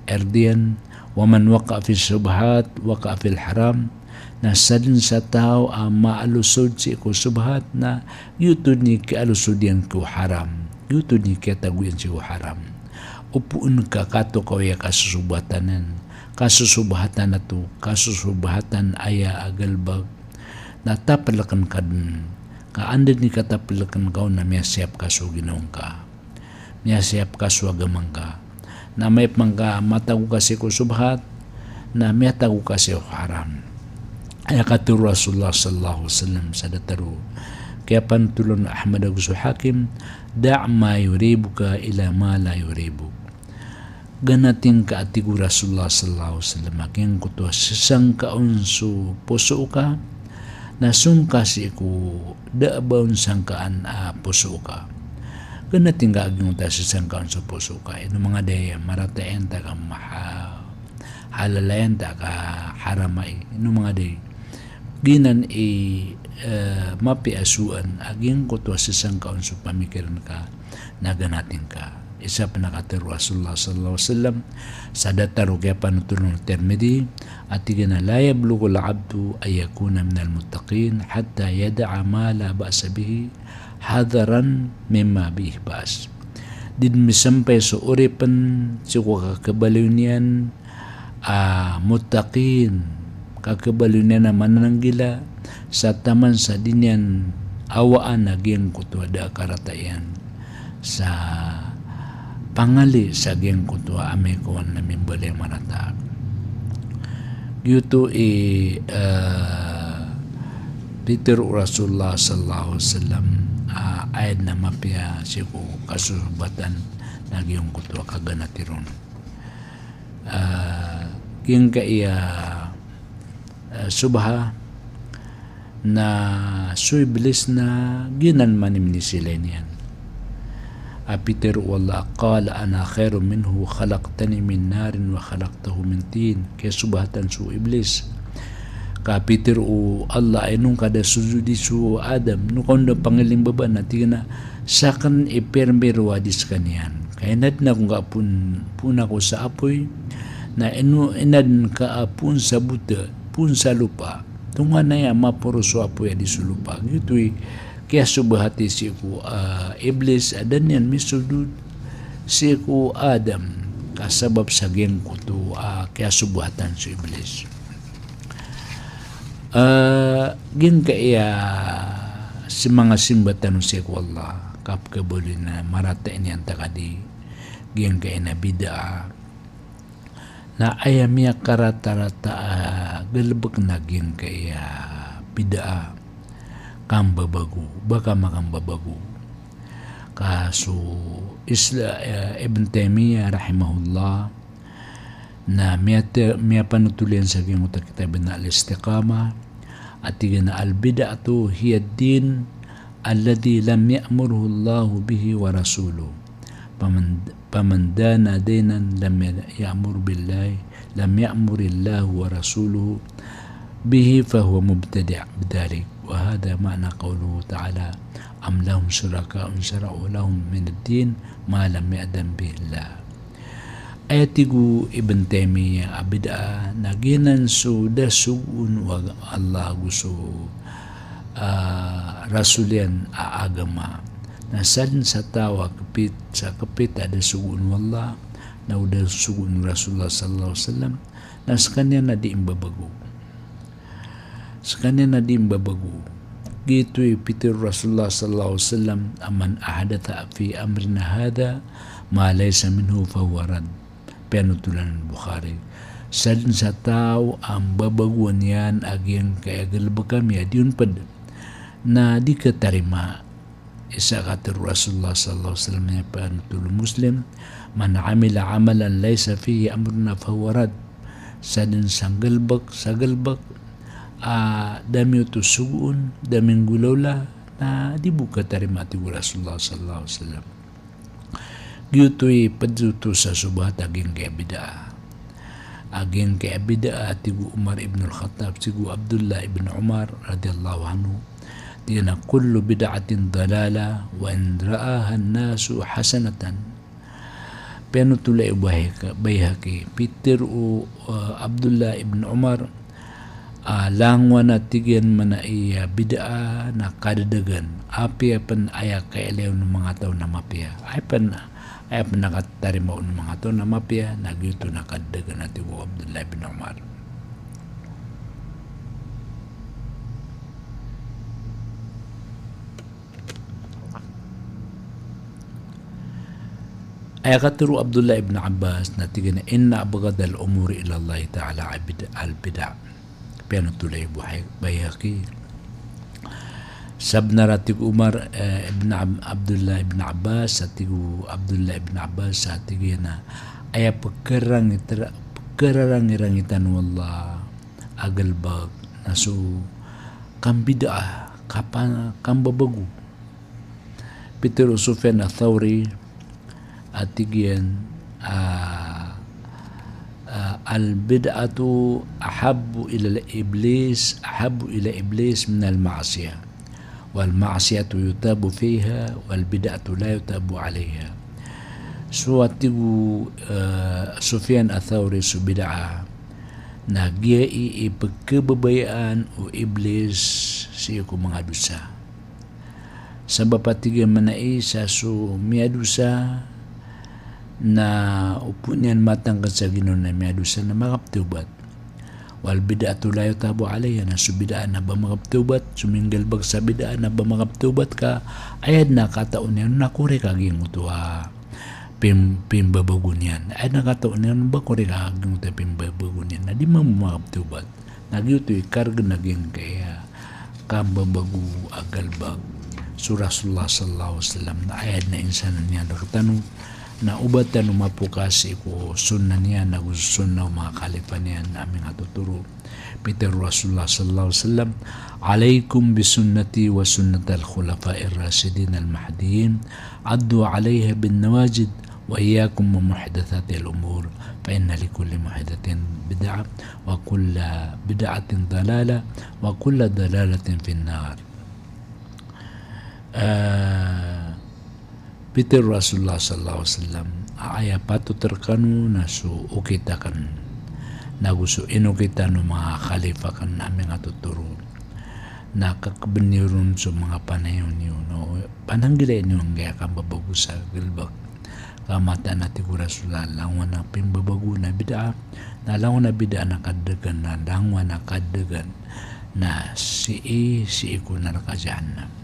Speaker 1: erdian waman waqa fi subhat waqa fil haram na sadin sa tao maalusod si ko subhat na yutod ni kaalusod yan ko haram yutod ni kataguyan si ko haram upuun ka kato kaya kasusubhatanan kasusubhatan na to kasusubhatan aya agalbag natapalakan ka dun kaandad ni katapalakan ka na miyasiyap ka so ginawang ka miyasiyap ka so agamang ka na may pangka matago kasi ko subhat na miyatago kasi ko haram ay katuro Rasulullah sallallahu alaihi wasallam sa dataro kaya pantulon Ahmad Aguso Hakim da' ma yuribuka ila ma la yuribuk ganating ka atigo Rasulullah sallallahu alaihi wasallam aking kuto sisang kaunso puso ka nasungka si ko daabawon sangkaan puso ka ganating ka aging ta sisang kaunso puso ka ino mga daya maratayan ta ka halalayan ta ka haramay ino mga daya ginan mapiasuan aging kuto sisang kaunso pamikiran ka naganating ka isa panakatir Rasulullah sallallahu alaihi wasallam sa dataro kaya panutulong Tirmidhi at tigana la yablughu al-'abdu ay yakuna min al-muttaqin hatta yada'a ma la ba'sa bihi hadaran mimma bihi ba's din misampay so uripan si kakabaliw muttaqin kakabaliw niyan na manananggila sa taman sa dinyan awaan naging kutwada karatayan sa pangali sa geng kutwa ame kuwan na mimbali marata yuto Peter Rasulullah sallallahu alaihi wasallam ayad na mapya siku kasusubatan na geng kutwa kaganatiron geng kaya subha na suiblis na ginan manim ni sila niyan Peter wallah qala ana khairu minhu khalaqtani min narin wa khalaqtahu min tin kaya subhatan su iblis ka Peter Allah ay nung kada sujudi su Adam nung kondo pangiling baba na tigana sakan ipermerwa dis kanian kaya nad na kung kaapun ako sa apoy na inad ka apun sa buta pun sa lupa tunga na ya mapuro sa apoy di sa lupa gito'y kaya subhati si ko iblis adan yan misudud si ko Adam kasabab sa geng ko to kaya subhatan si iblis geng kaya si mga simbatan si ko Allah kapkabuli na maratain yan takadi geng kaya na bida na ayamya karata-rata galbag na geng kaya bida kambabago baka makambabago kaso Ibn Taymiyyah rahimahullah na miya panutulian sa ging utak kita na al-istiqama at na al-bid'atu hiya ad-din alladhi lam ya'murhu Allah bihi wa rasuluhu faman dana dinan lam ya'mur Allah wa rasuluhu bihi fahuwa mubtadi' bidhalik wa hadha ma'na qawluhu ta'ala am lahum syuraka'un syara'u lahum min ad-din ma lam ya'dan bihi Allah. Ayatigu Ibn Taymiyyah abida naginan sudah sugun wa Allah gusto rasulian agama nasan sa tawa kapit ada sugun wallah na udah sugun Rasulullah sallallahu alaihi wasallam na sa kanya na di imbabago gitu ipitir Rasulullah sallallahu alaihi wasallam aman ahadatha fi amrina hadha ma laysa minhu fahuwa rad. Penutulan Bukhari sadin sa tao ang babaguan yan agyang kayagal kami adiun pad na di katarima isa katir Rasulullah sallallahu alaihi wasallam ya penutulan Muslim man amila amalan laysa fihi amruna fahuwa rad sadin sagalbak dami utusugun daming gulawla na di buka tarima ti Rasulullah sallallahu alaihi wasallam. Giyuto'y paduto sa subahat aging kaya bidaa tigu Umar ibn al-Khattab tigu Abdullah ibn Umar radiyallahu anhu tina kullu bid'atin dalala wa in ra'aha an-nasu hasanatan. Penutulay Bayhaqi Peter Abdullah ibn Umar langwa na tigyan man iya bid'a na kadadagan api apan aya kaelew ng mga tao na mapya ay nakatarimaw ng mga tao na mapya nagyuto na kadadagan natin ko Abdullah ibn Umar. Ay katuro Abdullah ibn Abbas na tigyan na inna abagad al-umuri ila Allah ta'ala al-bid'a. Penutulay Bayhaqi sabna ratig Umar ibn Abdullah ibn Abbas satigu Abdullah ibn Abbas satigu na aya pagkarangirangitan wallah agalbag nasu kambida kapan kambabagu Peter Sufyan al-Thawri atigian al-bid'atu ahabbu ila iblis min al-ma'siyah والمعصية يتاب فيها والبدعة لا يتاب عليها. Suatigu Sufyan al-Thawri su bid'ah na giyai ipagkababayaan o iblis siya ko mga dusa. Sa bapatigan manai sa su miyadusa na upo niyan matangkad sa Ginoo na miyadusa na makaptubat. Wal bid'atu la yutabu alayha na subidaan na ba makaptubat suminggal bag sa bidaan na ba makaptubat ka ayad na kataon yan nakuri kaging utuha pimbabagun yan ayad na kataon yan ba kuri kaging utuha pimbabagun yan na di mo makaptubat nagyuto'y karga naging kaya kambabagu agalbag su Rasulullah sallallahu alaihi wasallam na ayad na insan niya nakatanong na ubatan umapukasi ko sunna niya na sunna mga kalifa niya na aming atuturo Peter Rasulullah sallallahu alaihi wasallam alaikum bisunnati wa sunnat al-khulafa'ir rasidin al-mahdiyin addu alaiha bin nawajid wa iyyakum wa muhdathati al-umur fa inna likulli muhdathin bid'ah wa kulla bid'atin dalalah wa kulla dalalatin fin nar. Peter Rasulullah sallallahu alaihi wasallam aya patu terkanu nasu ukita kan naguso inukita no mga khalifa kan namin atuturo na kakabinirun sa mga panayon niyo no pananggilay niyo ang gaya kang babago sa gilbag kamata na tigo Rasulullah langwa na pimbabago na bid'a na langwa na bid'a na kadagan na langwa na kadagan na si ko na nakajahanam.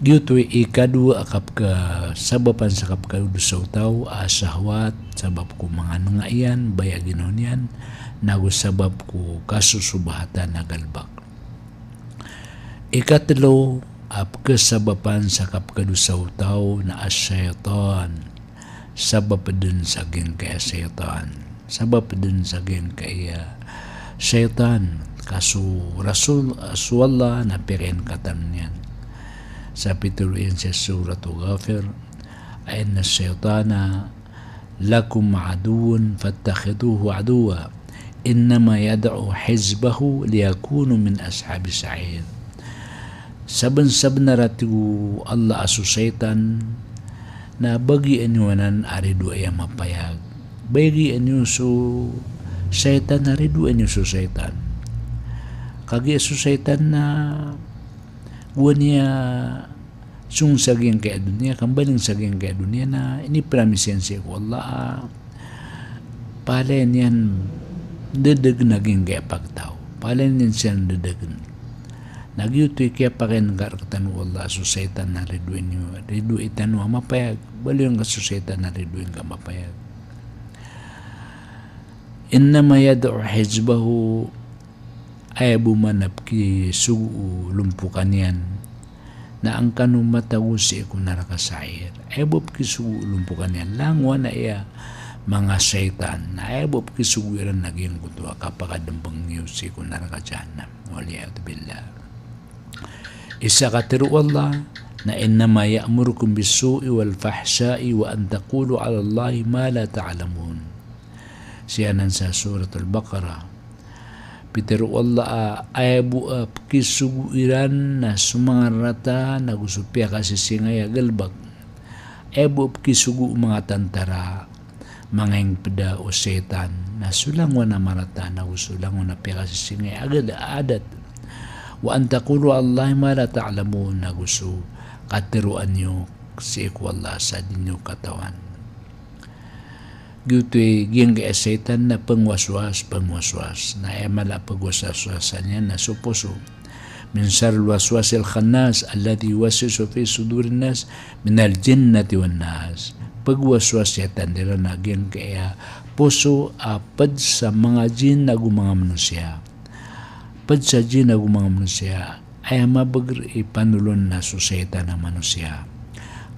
Speaker 1: Giyuto'y ikadua akap ka sabapan sa kapkadusaw tao asahwat sabab ko mga nangayan bayagin niyan nagusabab ko kasusubahatan na galbak. Ikatlo ap kasabapan sa kapkadusaw tao na asyaitan sabab din sa gin kaya syaitan sabab din saging kaya syaitan kasu Rasulullah na pirin katan yan sa pituloyin sa suratul Ghafir ay na syaitana lakum aduun fattakhiduhu aduwa innama yad'u hizbahu liyakunu min ashabi sa'ir. Saban-saban na ratigo Allah asu syaitan na bagi anyuanan aridu ay mapayag. Bagi anyo su syaitan aridu anyo su syaitan. Kagi asu syaitan na niya sung saging kaya dunia, kambaling saging kaya dunia na ini permisiansi ko Allah palen yan dedag naging kaya pagtao. Palen yan siya dedagan. Nagyutoy kaya pakingar katan ko Allah asu syaitan na riduin nyo. Ridu itan mo mapayag. Baliw nga asu syaitan na riduin ka mapayag. Innama yad'u hizbahu ay bumanap ki sugu lumpukan yan na ang kanong matagusi ko narakasair. Ay bub ki sugu lumpukan yan. Langwa na iya mga syaitan na ay bub ki sugu iran naging kutuwa kapakadambang niyo si ko narakadyanam. Waliyadu billah. Isa katiru Allah na innama ya'murukum bis-su'i wal fahsya'i wa an taqulu 'ala Allahi ma la ta'lamun. Siyanan sa suratul Baqarah. Pitiru Allah ayabu kisuguiran na sumangarata na gusupya kasi singaya galbag. Ayabu kisugu mga tantara mga peda o setan na sulang wana marata na gusulang wana pya kasi singaya agad adat. Wa an taqulu Allah ma la ta'lamun na gusto katiruan nyo si Allah sa dinyo katawan. Gito'y giyang kaya setan na pangwaswas na mala pagwaswasan niya na supuso. Min sar waswas al-khannas alladhi yuwaswisu fi sudurin nas min al-jinnati wan nas. Pagwaswas yatan nila na giyang kaya puso apad sa mga jin na mga manusia. Pad sa jin na mga manusia ay mabagr ipanulon na suseta na manusia.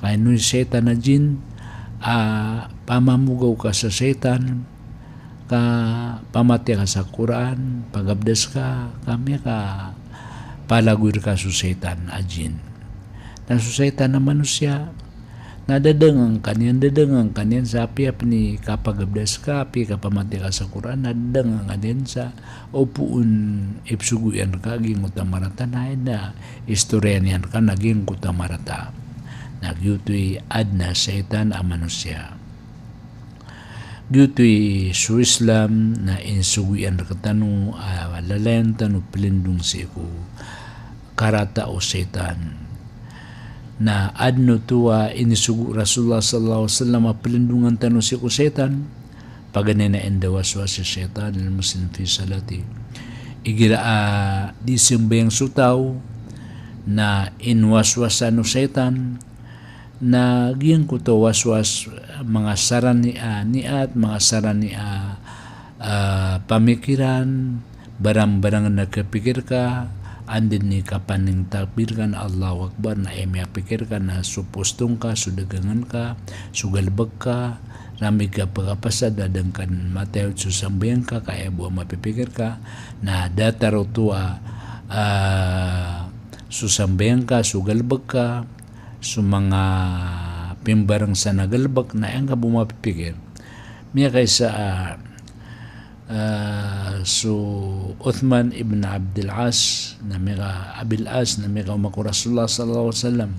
Speaker 1: Kaya nung setan na jin, pamamugaw ka sa setan, ka pamati ka sa Quran, pagabdas ka, kami ka palaguir ka sa setan a jin. Na setan na manusia, nadadangang kanyan sa api ni kapagabdas ka, api kapamati ka sa Quran, nadadangang kanyan sa upuun ipsuguyan ka, ging utamarata na istoryan yan ka, naging utamarata. Nagyutoy adna setan a manusia. Gyutoy su Islam na insuguyan katanu lalayan tanu pelindung siku karata o setan. Na adno tuwa inisugu Rasulullah sallallahu alaihi wasallam pelindungan tanu siku setan paganena enda waswas setan lil muslim fi salati. Igira di sembayang sutaw na inwaswasan setan na giyang ko to waswas mga saran ni niat, mga saran ni pamikiran, barang-barang na kapikir ka, andin ni kapaning takbir ka na Allahu Akbar na emya pikir ka na supustong ka, sudagangan ka, sugalbag ka, rami ka pagkapasa, dadangkan matayot susambayan ka, kaya buwa mapipikir ka, na dataro tuwa susambayan ka, sugalbag ka, su mga pimbarang sa nagalbak na ang bumapipikir. Miya kaysa su Uthman ibn Abdul As na mega Abil As na mega umaku Rasulullah sallallahu alaihi wasallam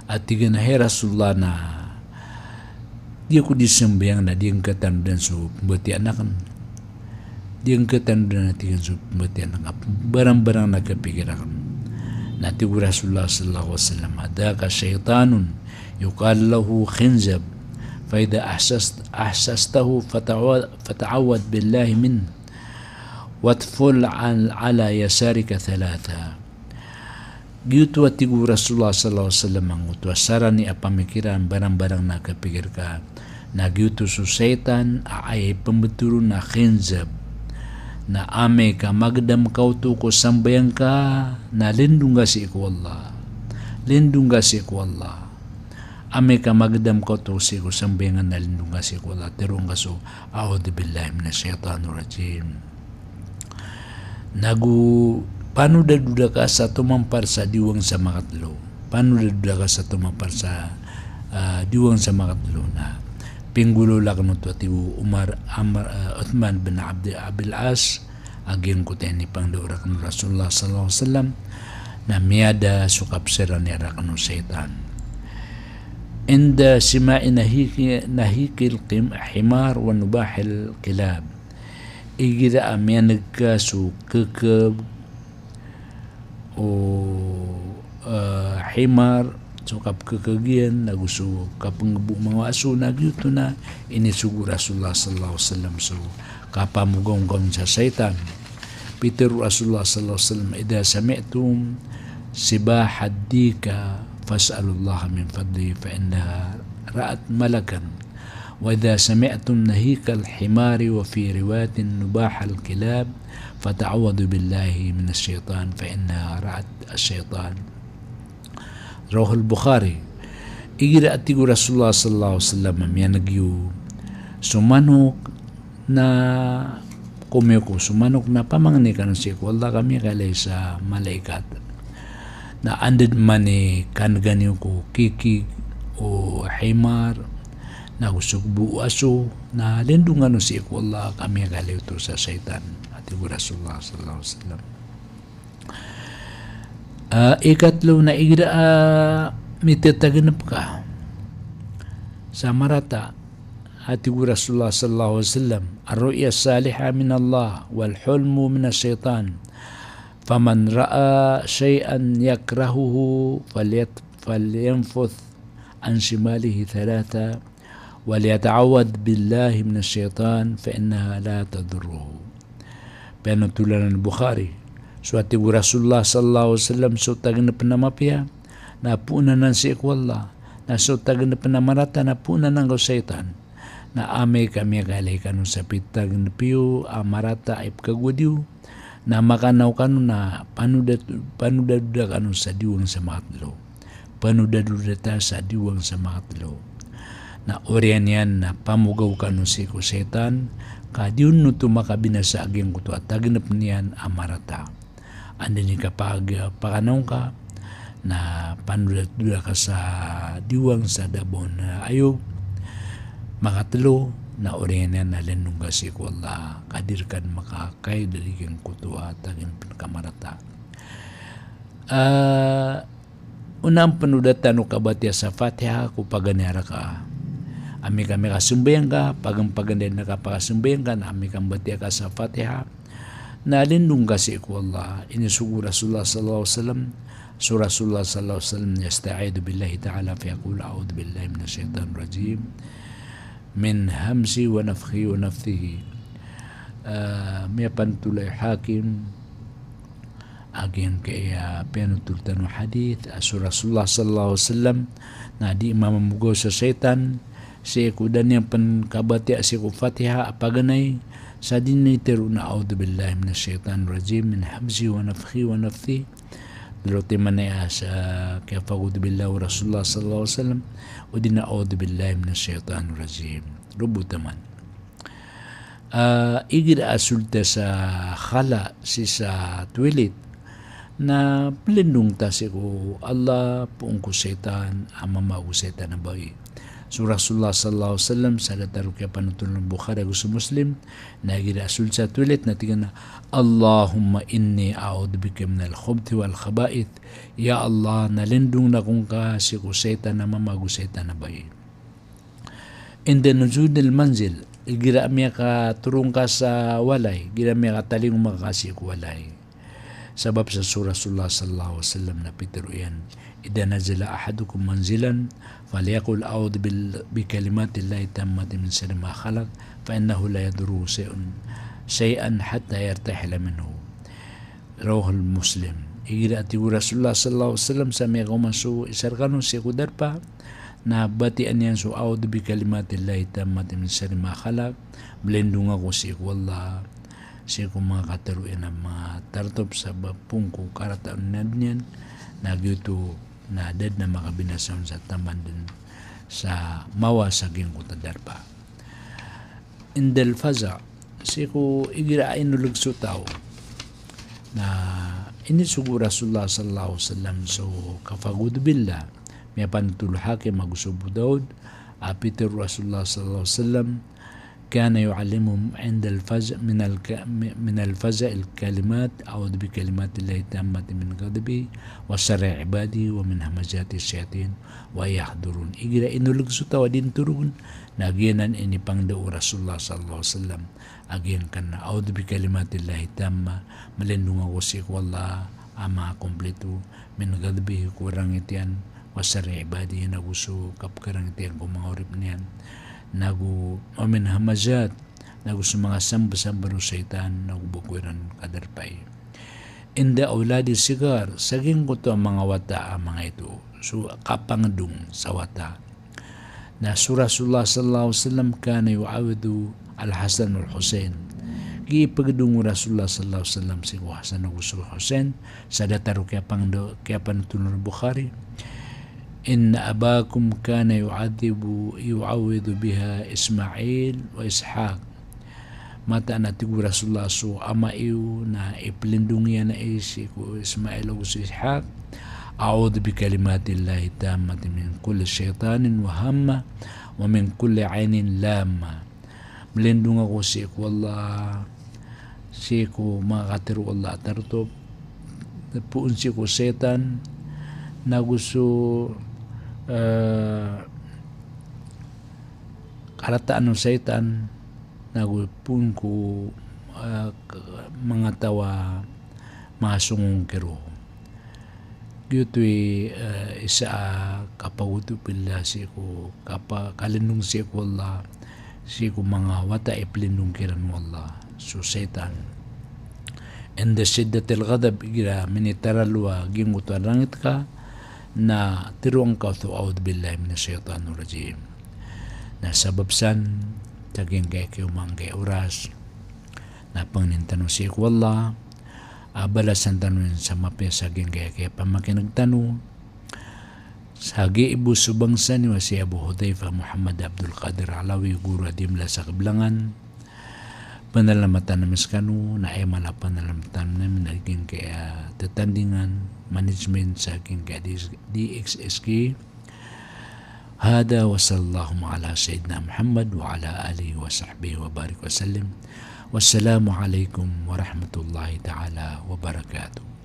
Speaker 1: at tiganahe Rasulullah na di ko disembayang na diyang katandan su buti anakan diyang katandan na tigan su buti anak barang-barang nagkapikiran. Nati Rasulullah sallallahu alaihi wasallam adaka syaitanun yuqal lahu khinzab fa idza ahsastahu fata'awad billahi min watful ala yasarika thalatha. Gitu atigu Rasulullah sallallahu alaihi wasallam mangutu sarani apamikiran barang-barang na kapikir ka na gitu su syaitan ay pembeturun na khinzab na ame ka magdam kau tu ko sambayang ka na lindung ka si iku Allah. Lindung ka si iku Allah. ame ka magdam ko to si ko sambengan na lindung kasi ko la terung kaso a'udhu billahi minasyaitanir rajim. Nagu panudaduda ka sa tumampar sa diwang sa makatlo. Panudaduda ka sa tumampar sa diwang sa makatlo na pinggulo lak no to tibu Uthman bin Abil As agin ko tani pangdura kan Rasulullah sallallahu alaihi wasallam na miyada sukap sira ni rakano setan. عند سماع نهيك الحمار ونباح الكلاب إجدا أميانك سو ككب o himar so kap kekagian nagu so kapengbu mga aso nagyuto na ini sugu Rasulullah sallallahu alaihi wasallam so kapamugong sa syaitan. Peter Rasulullah sallallahu alaihi wasallam idza sami'tum sibah dika fas'alullaha min fadli fa innaha ra'at malakan wa idza sami'tum nahika al-himari wa fi riwayatin nubaha al-kilab fata'awwadu billahi min asy-syaitan fa innaha ra'at asy-syaitan. Rawahul Bukhari. Igira atigu Rasulullah sallallahu alaihi wasallam yan nagyu sumanok na kumeko sumanok na pamangni kanon siya wala kami kalay sa malaikat na andid mani kan ganyo ko kiki o himar na gusugbu aso na lindungan si wala kami kalay ito sa syaitan atigu Rasulullah sallallahu alaihi wasallam. Ikatlo na igira mitataganap ka sa marata atigu Rasulullah sallallahu alaihi wasallam ar-ru'ya as-salihah min Allah wal hulmu min asy-syaitan faman ra'a syai'an yakrahuhu falyanfuth an shimalihi thalatha waliyata'awad billahi min asy-syaitan fa innaha la tadurruhu. Penutulan Bukhari suatu Rasulullah sallallahu alaihi wasallam so taganap na mapya na puna ng si ikwalla na so taganap na marata na puna ng syaitan na ame kami kalay kanu sa pitag na piyo amarata ay pagkagwadiw na makanaw kanu na panudaduda kanu sa diwang sa makatlo panudaduda ta sa diwang sa makatlo na orian yan na pamugaw kanu si ko syaitan kadiun no tumakabina sa aging kuto at taganap niyan amarata andi ni kapag pakanaw ka na panudaduda ka sa diwang sa dabon na ayog makatlo na oriyan na lenong kasi ko Allah kadirkan makakay daligin kutua tagin pinakamarata. Unang panudatan o kabatya sa Fatiha ko paganera ka. Ami kami kasumbayang ka, pagandin na kapakasumbayang ka na ami kang batya ka sa Fatiha. Na lenong kasi ko Allah inisugo Rasulullah sallallahu alaihi wasallam so Rasulullah sallallahu alaihi wasallam yasta'idu billahi ta'ala fi yaqul a'udhu billahi minasyaitanir rajim min hamsi wa nafkhi wa nafthihi. Miyapan tulay hakim agin kaya penutultan wa hadith aso Rasulullah sallallahu alaihi wasallam na di mamamugaw sa syaitan si kudan yang penkabati si ku Fatiha apaganay sa diniter na a'udhu billahi minasyaitanir rajim min hamsi wa nafkhi wa nafthihi Laluti manaya sa kaya fa'udhu billahi wa Rasulullah sallallahu alaihi wasallam o di na'udhu billahi minasyaitanir rajim. Rubutaman. Igir asulta sa khala si sa toilet na pelindung ta si ko Allah puong ko setan amama ko setan na bagi. So Rasulullah sallallahu alaihi wasallam sa lataru kaya panutun ng Bukhari gusto Muslim na igir asul sa toilet na tingnan na Allahumma inni a'udhu bika minal khubthi wal khaba'ith. Ya Allah, nalindung na kung ka si kuseta na mamaguseta na bayi. In the nujud al-manzil, gira miya ka turong ka sa walay, gira miya ka taling makakasi ko walay. Sabab sa surah Rasulullah sallallahu alaihi wasallam na pitiro yan, idha nazala ahadukum manzilan, faliyakul a'udhu bikalimatillahi tammati min sari ma khalaq, fa innahu la yaduru shay'an hatta yartahila minhu. Rawahul Muslim. Igira ati Rasulullah sallallahu alaihi wasallam sa mga kumasu isarkano si kudarpa na batian yan so a'udhu bi kalimatillahi tammati min sharri ma khalaq blendung ako si wallah si ko mga kataruin na mga tartop sa bapungko karataan na niyan na gyuto na dad na makabinasaon sa taman din sa mawa saging kutadarpa. Indal faza siku igira inulog sutaw na inisugo Rasulullah sallallahu alaihi wasallam so kafagud billah may pantul hakim magusubo Daud apitir Rasulullah sallallahu alaihi wasallam كان يعلمهم عند الفزع من الفزع الكلمات أعوذ بكلمات الله التامة من غضبه وشر عبادي ومن همزات الشياطين ويحضرون إجرا إنه لقصة ودين ترون ناجينا إني بانده رسول الله صلى الله عليه وسلم أجين كان أعوذ بكلمات الله التامة melindungi wasik wallah ama kompleto min غضبه kurang itian وشر عبادي naguso kapkarang itian kumangurip niyan nagu omin hamazat nagu sa mga samba-samba ng syaitan nagu bukuran kadarpay inda auladi sigar saging ko to ang mga wata ang mga ito so kapangdung sa wata na Rasulullah sallallahu alaihi wasallam kana yu'awidu al-Hasan wal-Husain gipagdung Rasulullah sallallahu alaihi wasallam si Hasan ug Husain sa dataro kaya panutun Bukhari إن أباكم كان يعوذ بها إسماعيل وإسحاق mata na tigu Rasulullah so ama iyo na ipelindungi na si Ismail o si Ishaq a'udhu bi kalimatillahi tammati min kulli shaitanin wa hamma wa min kulli ainin lamma melindung ako si Allah si ko makatiru Allah tarto puun si ko setan na gusto karataan ng setan nagupun ko mga tawa masungong kero gito'y isa kapaguto pila si ko kalinong si ko Allah si ko mga wata iplinong kiran mo Allah so setan and the shiddatil ghadab igira minitaralwa gingutan rangit ka na tiruang ka to a'udhu billahi minasyaitanir rajim na sababsan taging kay kiumang kay oras na pangnintanong si Allah abalasan tanong sa mapya saging kay pamakinagtanong sagi ibu subangsa ni si Abu Hudhaifa Muhammad Abdul Qadir Alawi guru adimla sa Kablangan panalamatan namin kanu na ay malapanalampatan namin naging kaya tatandingan management sa aking kaya DXSK hada wa sallallahu ala sayyidina Muhammad wa ala alihi wa sahbihi wa barik wa sallim wassalamu alaikum wa rahmatullahi ta'ala wa barakatuh.